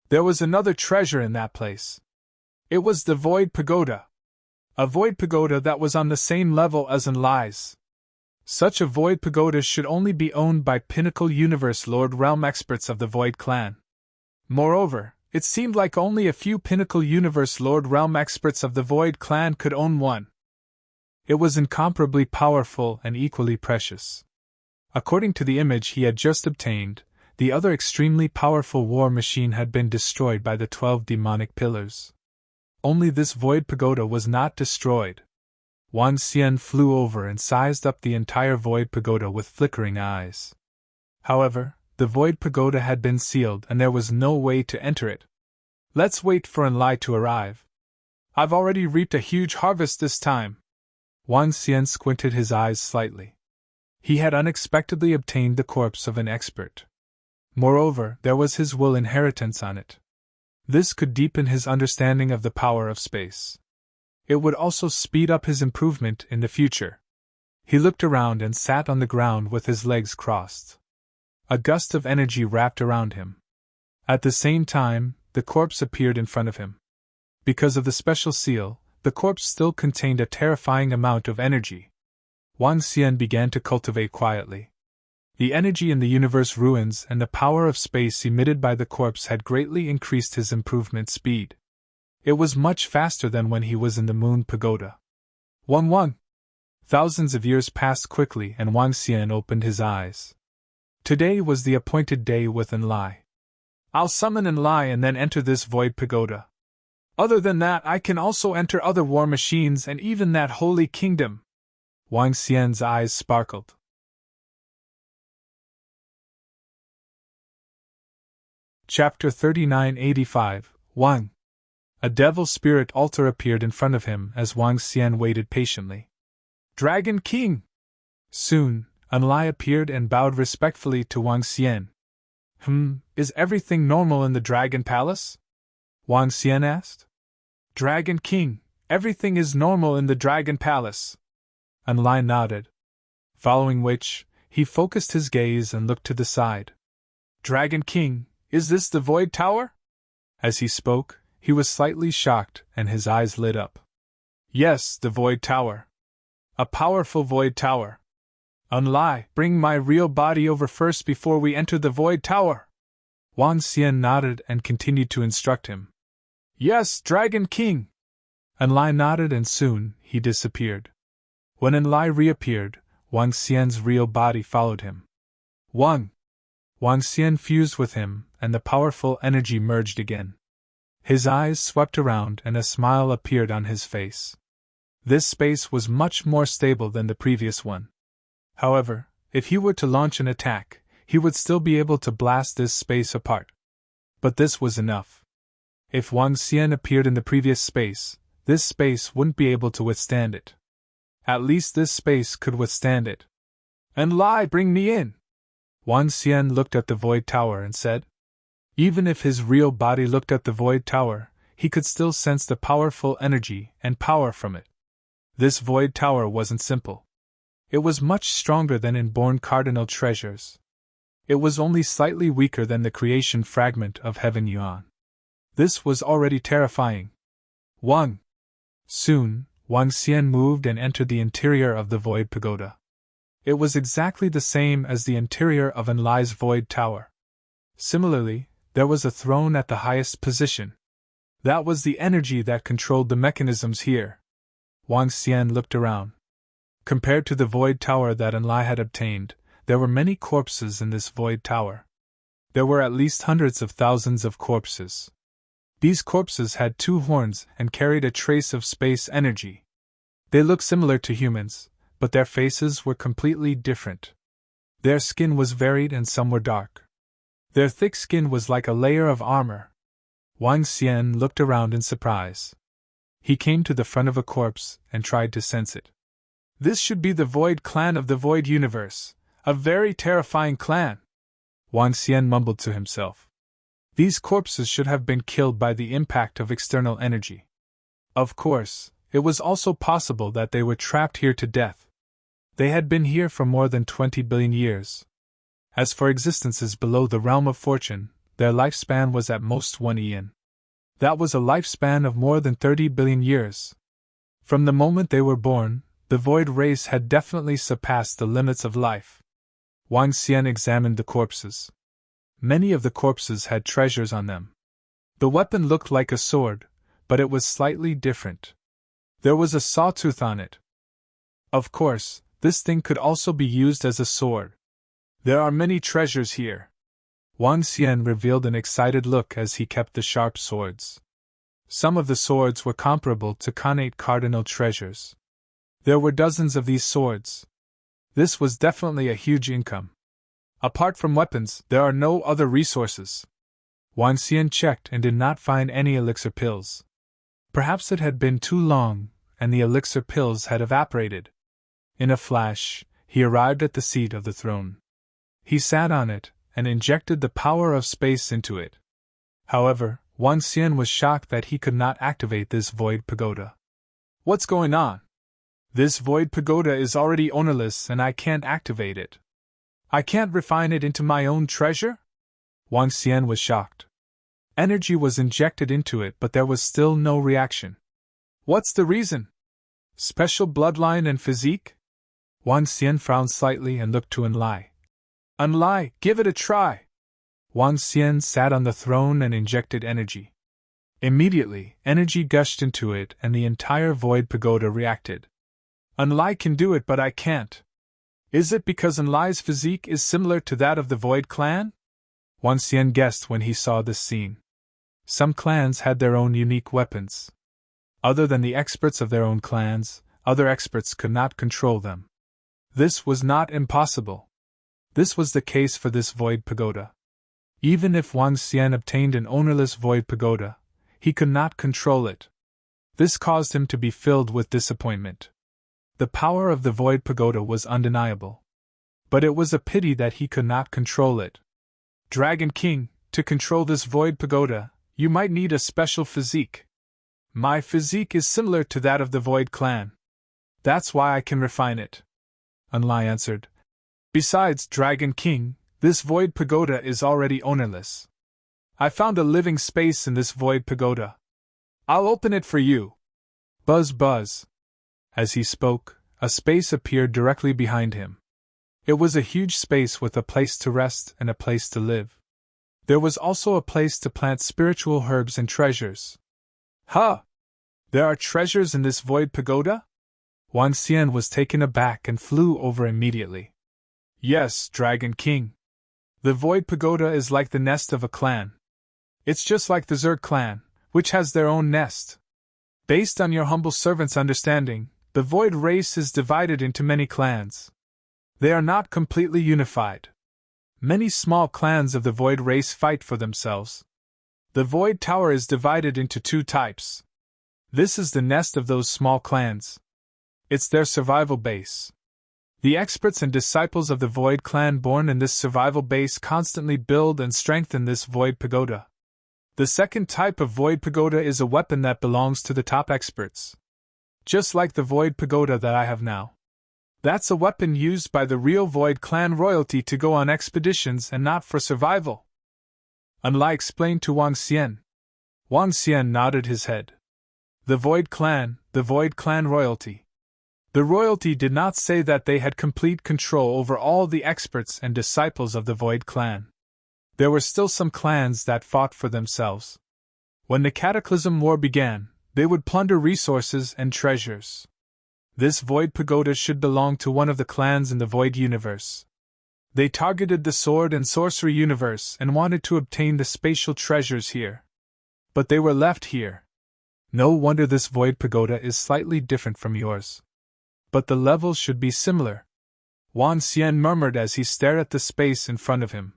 There was another treasure in that place. It was the Void Pagoda. A Void Pagoda that was on the same level as Enlai's. Such a Void Pagoda should only be owned by Pinnacle Universe Lord Realm experts of the Void Clan. Moreover, it seemed like only a few Pinnacle Universe Lord Realm experts of the Void Clan could own one. It was incomparably powerful and equally precious. According to the image he had just obtained, the other extremely powerful war machine had been destroyed by the 12 demonic pillars. Only this Void Pagoda was not destroyed. Wang Xian flew over and sized up the entire Void Pagoda with flickering eyes. However, the Void Pagoda had been sealed and there was no way to enter it. Let's wait for Enlai to arrive. I've already reaped a huge harvest this time. Wang Xian squinted his eyes slightly. He had unexpectedly obtained the corpse of an expert. Moreover, there was his will inheritance on it. This could deepen his understanding of the power of space. It would also speed up his improvement in the future. He looked around and sat on the ground with his legs crossed. A gust of energy wrapped around him. At the same time, the corpse appeared in front of him. Because of the special seal, the corpse still contained a terrifying amount of energy. Wang Xian began to cultivate quietly. The energy in the universe ruins and the power of space emitted by the corpse had greatly increased his improvement speed. It was much faster than when he was in the Moon Pagoda. Wang! Thousands of years passed quickly and Wang Xian opened his eyes. Today was the appointed day with Enlai. I'll summon Enlai and then enter this Void Pagoda. Other than that, I can also enter other war machines and even that holy kingdom. Wang Xian's eyes sparkled. Chapter 3985, Wang. A devil spirit altar appeared in front of him as Wang Xian waited patiently. Dragon King! Soon, Enlai appeared and bowed respectfully to Wang Xian. Is everything normal in the Dragon Palace? Wang Xian asked. Dragon King, everything is normal in the Dragon Palace. Enlai nodded. Following which, he focused his gaze and looked to the side. Dragon King, is this the Void Tower? As he spoke, he was slightly shocked and his eyes lit up. Yes, the Void Tower. A powerful Void Tower. Enlai, bring my real body over first before we enter the Void Tower. Wang Xian nodded and continued to instruct him. Yes, Dragon King. Enlai nodded and soon he disappeared. When Enlai reappeared, Wang Xian's real body followed him. Wang Xian fused with him and the powerful energy merged again. His eyes swept around and a smile appeared on his face. This space was much more stable than the previous one. However, if he were to launch an attack, he would still be able to blast this space apart. But this was enough. If Wang Xian appeared in the previous space, this space wouldn't be able to withstand it. At least this space could withstand it. "And lie, bring me in!" Wang Xian looked at the Void Tower and said. Even if his real body looked at the Void Tower, he could still sense the powerful energy and power from it. This Void Tower wasn't simple. It was much stronger than inborn cardinal treasures. It was only slightly weaker than the creation fragment of Heaven Yuan. This was already terrifying. Wang! Soon, Wang Xian moved and entered the interior of the Void Pagoda. It was exactly the same as the interior of Enlai's Void Tower. Similarly, there was a throne at the highest position. That was the energy that controlled the mechanisms here. Wang Xian looked around. Compared to the Void Tower that Enlai had obtained, there were many corpses in this Void Tower. There were at least hundreds of thousands of corpses. These corpses had 2 horns and carried a trace of space energy. They looked similar to humans, but their faces were completely different. Their skin was varied and some were dark. Their thick skin was like a layer of armor. Wang Xian looked around in surprise. He came to the front of a corpse and tried to sense it. This should be the Void Clan of the Void Universe, a very terrifying clan. Wang Xian mumbled to himself. These corpses should have been killed by the impact of external energy. Of course, it was also possible that they were trapped here to death. They had been here for more than 20 billion years. As for existences below the realm of fortune, their lifespan was at most 1 eon. That was a lifespan of more than 30 billion years. From the moment they were born, the Void race had definitely surpassed the limits of life. Wang Xian examined the corpses. Many of the corpses had treasures on them. The weapon looked like a sword, but it was slightly different. There was a sawtooth on it. Of course, this thing could also be used as a sword. There are many treasures here. Wang Xian revealed an excited look as he kept the sharp swords. Some of the swords were comparable to connate cardinal treasures. There were dozens of these swords. This was definitely a huge income. Apart from weapons, there are no other resources. Wang Xian checked and did not find any elixir pills. Perhaps it had been too long, and the elixir pills had evaporated. In a flash, he arrived at the seat of the throne. He sat on it, and injected the power of space into it. However, Wang Xian was shocked that he could not activate this Void Pagoda. What's going on? This Void Pagoda is already ownerless and I can't activate it. I can't refine it into my own treasure? Wang Xian was shocked. Energy was injected into it, but there was still no reaction. What's the reason? Special bloodline and physique? Wang Xian frowned slightly and looked to Enlai. Enlai, give it a try. Wang Xian sat on the throne and injected energy. Immediately, energy gushed into it and the entire Void Pagoda reacted. Enlai can do it, but I can't. Is it because Enlai's physique is similar to that of the Void Clan? Wang Xian guessed when he saw this scene. Some clans had their own unique weapons. Other than the experts of their own clans, other experts could not control them. This was not impossible. This was the case for this Void Pagoda. Even if Wang Xian obtained an ownerless Void Pagoda, he could not control it. This caused him to be filled with disappointment. The power of the Void Pagoda was undeniable. But it was a pity that he could not control it. Dragon King, to control this Void Pagoda, you might need a special physique. My physique is similar to that of the Void Clan. That's why I can refine it. Enlai answered. Besides, Dragon King, this Void Pagoda is already ownerless. I found a living space in this Void Pagoda. I'll open it for you. Buzz buzz. As he spoke, a space appeared directly behind him. It was a huge space with a place to rest and a place to live. There was also a place to plant spiritual herbs and treasures. Huh! There are treasures in this Void Pagoda? Wang Xian was taken aback and flew over immediately. Yes, Dragon King. The Void Pagoda is like the nest of a clan. It's just like the Zerg clan, which has their own nest. Based on your humble servant's understanding, The void race is divided into many clans. They are not completely unified. Many small clans of the void race fight for themselves. The void tower is divided into two types. This is the nest of those small clans. It's their survival base. The experts and disciples of the void clan born in this survival base constantly build and strengthen this void pagoda. The second type of void pagoda is a weapon that belongs to the top experts. Just like the void pagoda that I have now. That's a weapon used by the real void clan royalty to go on expeditions and not for survival. Unlike explained to Wang Xian. Wang Xian nodded his head. The void clan royalty. The royalty did not say that they had complete control over all the experts and disciples of the void clan. There were still some clans that fought for themselves. When the Cataclysm War began, they would plunder resources and treasures. This void pagoda should belong to one of the clans in the void universe. They targeted the sword and sorcery universe and wanted to obtain the spatial treasures here. But they were left here. No wonder this void pagoda is slightly different from yours. But the levels should be similar. Wang Xian murmured as he stared at the space in front of him.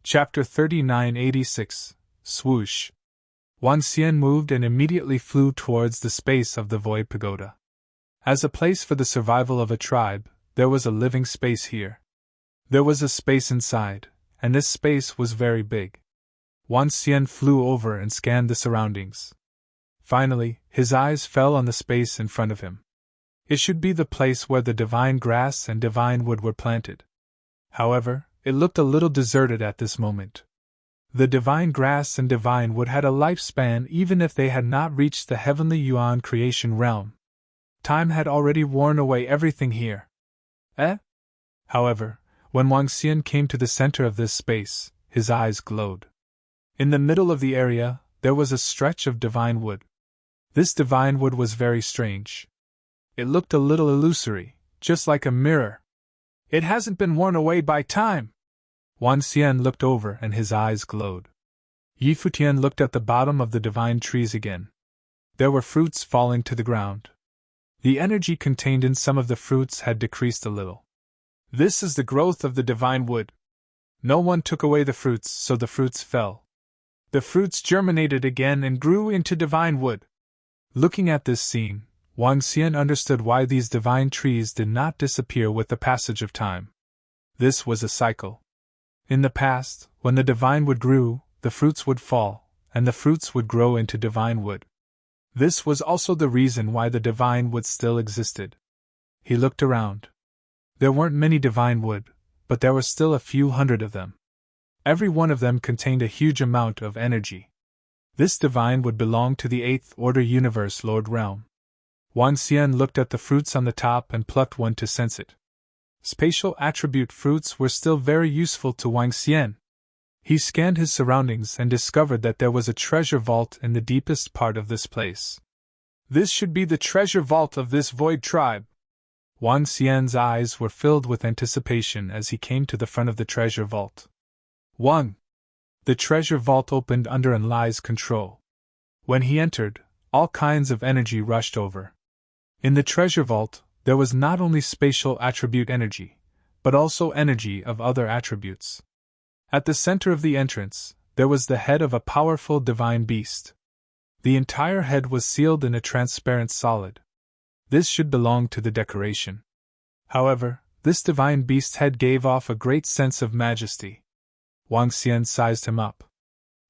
Chapter 3986 Swoosh. Wang Xian moved and immediately flew towards the space of the void pagoda. As a place for the survival of a tribe, there was a living space here. There was a space inside, and this space was very big. Wang Xian flew over and scanned the surroundings. Finally, his eyes fell on the space in front of him. It should be the place where the divine grass and divine wood were planted. However, it looked a little deserted at this moment. The divine grass and divine wood had a lifespan even if they had not reached the heavenly Yuan creation realm. Time had already worn away everything here. However, when Wang Xian came to the center of this space, his eyes glowed. In the middle of the area, there was a stretch of divine wood. This divine wood was very strange. It looked a little illusory, just like a mirror. It hasn't been worn away by time. Wang Xian looked over and his eyes glowed. Yi Futian looked at the bottom of the divine trees again. There were fruits falling to the ground. The energy contained in some of the fruits had decreased a little. This is the growth of the divine wood. No one took away the fruits, so the fruits fell. The fruits germinated again and grew into divine wood. Looking at this scene, Wang Xian understood why these divine trees did not disappear with the passage of time. This was a cycle. In the past, when the divine wood grew, the fruits would fall, and the fruits would grow into divine wood. This was also the reason why the divine wood still existed. He looked around. There weren't many divine wood, but there were still a few hundred of them. Every one of them contained a huge amount of energy. This divine would belong to the 8th Order Universe Lord Realm. Wang Xian looked at the fruits on the top and plucked one to sense it. Spatial attribute fruits were still very useful to Wang Xian. He scanned his surroundings and discovered that there was a treasure vault in the deepest part of this place. This should be the treasure vault of this void tribe. Wang Xian's eyes were filled with anticipation as he came to the front of the treasure vault. 1. The treasure vault opened under Enlai's control. When he entered, all kinds of energy rushed over. In the treasure vault, there was not only spatial attribute energy, but also energy of other attributes. At the center of the entrance, there was the head of a powerful divine beast. The entire head was sealed in a transparent solid. This should belong to the decoration. However, this divine beast's head gave off a great sense of majesty. Wang Xian sized him up.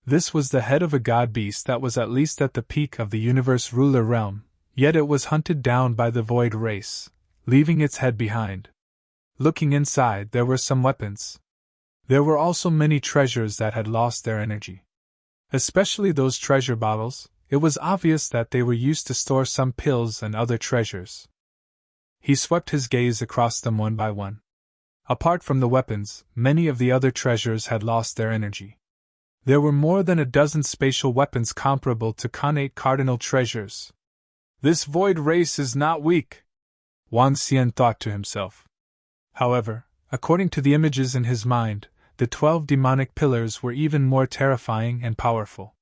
This was the head of a god beast that was at least at the peak of the universe ruler realm, yet it was hunted down by the void race, leaving its head behind. Looking inside, there were some weapons. There were also many treasures that had lost their energy. Especially those treasure bottles, it was obvious that they were used to store some pills and other treasures. He swept his gaze across them one by one. Apart from the weapons, many of the other treasures had lost their energy. There were more than a dozen spatial weapons comparable to connate cardinal treasures. This void race is not weak, Wang Xian thought to himself. However, according to the images in his mind, the 12 demonic pillars were even more terrifying and powerful.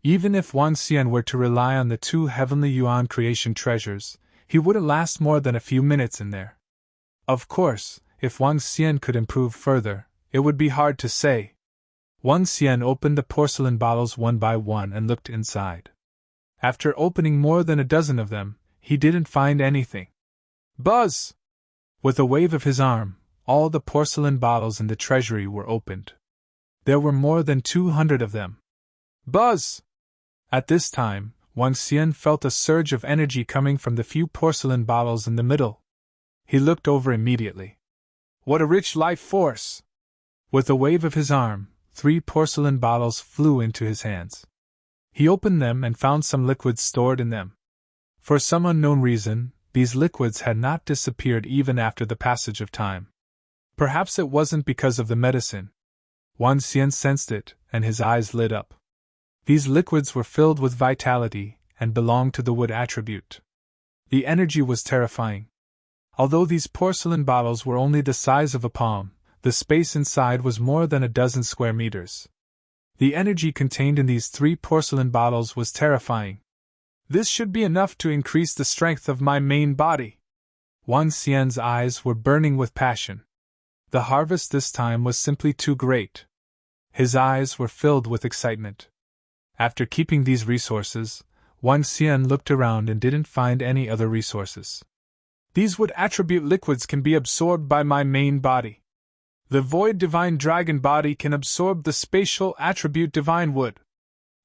Even if Wang Xian were to rely on the 2 heavenly yuan creation treasures, he wouldn't last more than a few minutes in there. Of course, if Wang Xian could improve further, it would be hard to say. Wang Xian opened the porcelain bottles one by one and looked inside. After opening more than a dozen of them, he didn't find anything. Buzz! With a wave of his arm, all the porcelain bottles in the treasury were opened. There were more than 200 of them. Buzz! At this time, Wang Xian felt a surge of energy coming from the few porcelain bottles in the middle. He looked over immediately. What a rich life force! With a wave of his arm, 3 porcelain bottles flew into his hands. He opened them and found some liquids stored in them. For some unknown reason, these liquids had not disappeared even after the passage of time. Perhaps it wasn't because of the medicine. Wang Xian sensed it, and his eyes lit up. These liquids were filled with vitality and belonged to the wood attribute. The energy was terrifying. Although these porcelain bottles were only the size of a palm, the space inside was more than a dozen square meters. The energy contained in these 3 porcelain bottles was terrifying. This should be enough to increase the strength of my main body. Wang Xian's eyes were burning with passion. The harvest this time was simply too great. His eyes were filled with excitement. After keeping these resources, Wang Xian looked around and didn't find any other resources. These wood attribute liquids can be absorbed by my main body. The void divine dragon body can absorb the spatial attribute divine wood,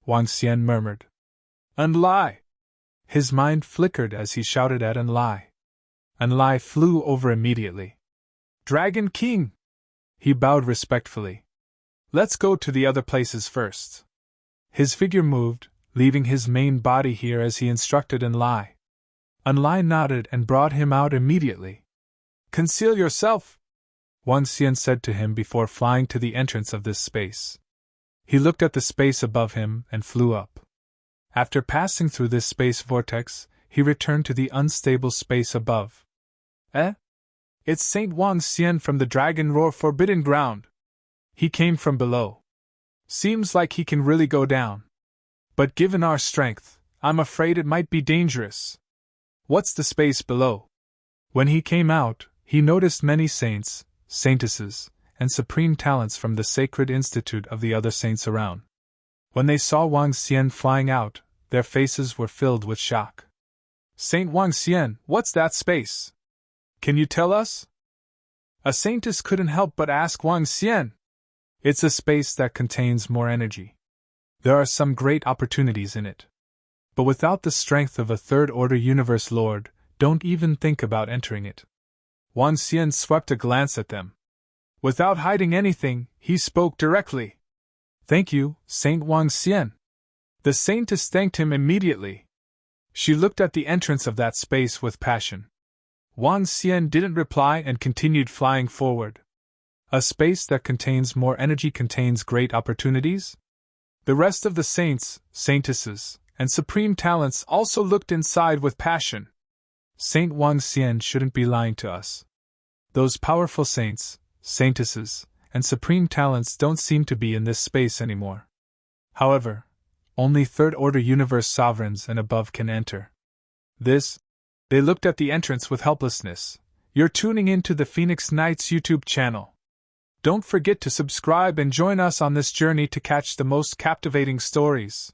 Wang Xian murmured. Unlai! His mind flickered as he shouted at Unlai. Unlai flew over immediately. Dragon King! He bowed respectfully. Let's go to the other places first. His figure moved, leaving his main body here as he instructed Unlai. Unlai nodded and brought him out immediately. Conceal yourself, Wang Xian said to him before flying to the entrance of this space. He looked at the space above him and flew up. After passing through this space vortex, he returned to the unstable space above. It's Saint Wang Xian from the Dragon Roar Forbidden Ground. He came from below. Seems like he can really go down. But given our strength, I'm afraid it might be dangerous. What's the space below? When he came out, he noticed many saints, saintesses, and supreme talents from the sacred institute of the other saints around. When they saw Wang Xian flying out, their faces were filled with shock. Saint Wang Xian, what's that space? Can you tell us? A saintess couldn't help but ask Wang Xian. It's a space that contains more energy. There are some great opportunities in it. But without the strength of a third-order universe lord, don't even think about entering it. Wang Xian swept a glance at them. Without hiding anything, he spoke directly. Thank you, Saint Wang Xian. The saintess thanked him immediately. She looked at the entrance of that space with passion. Wang Xian didn't reply and continued flying forward. A space that contains more energy contains great opportunities? The rest of the saints, saintesses, and supreme talents also looked inside with passion. Saint Wang Xian shouldn't be lying to us. Those powerful saints, saintesses, and supreme talents don't seem to be in this space anymore. However, only third-order universe sovereigns and above can enter. They looked at the entrance with helplessness. You're tuning in to the Phoenix Knights YouTube channel. Don't forget to subscribe and join us on this journey to catch the most captivating stories.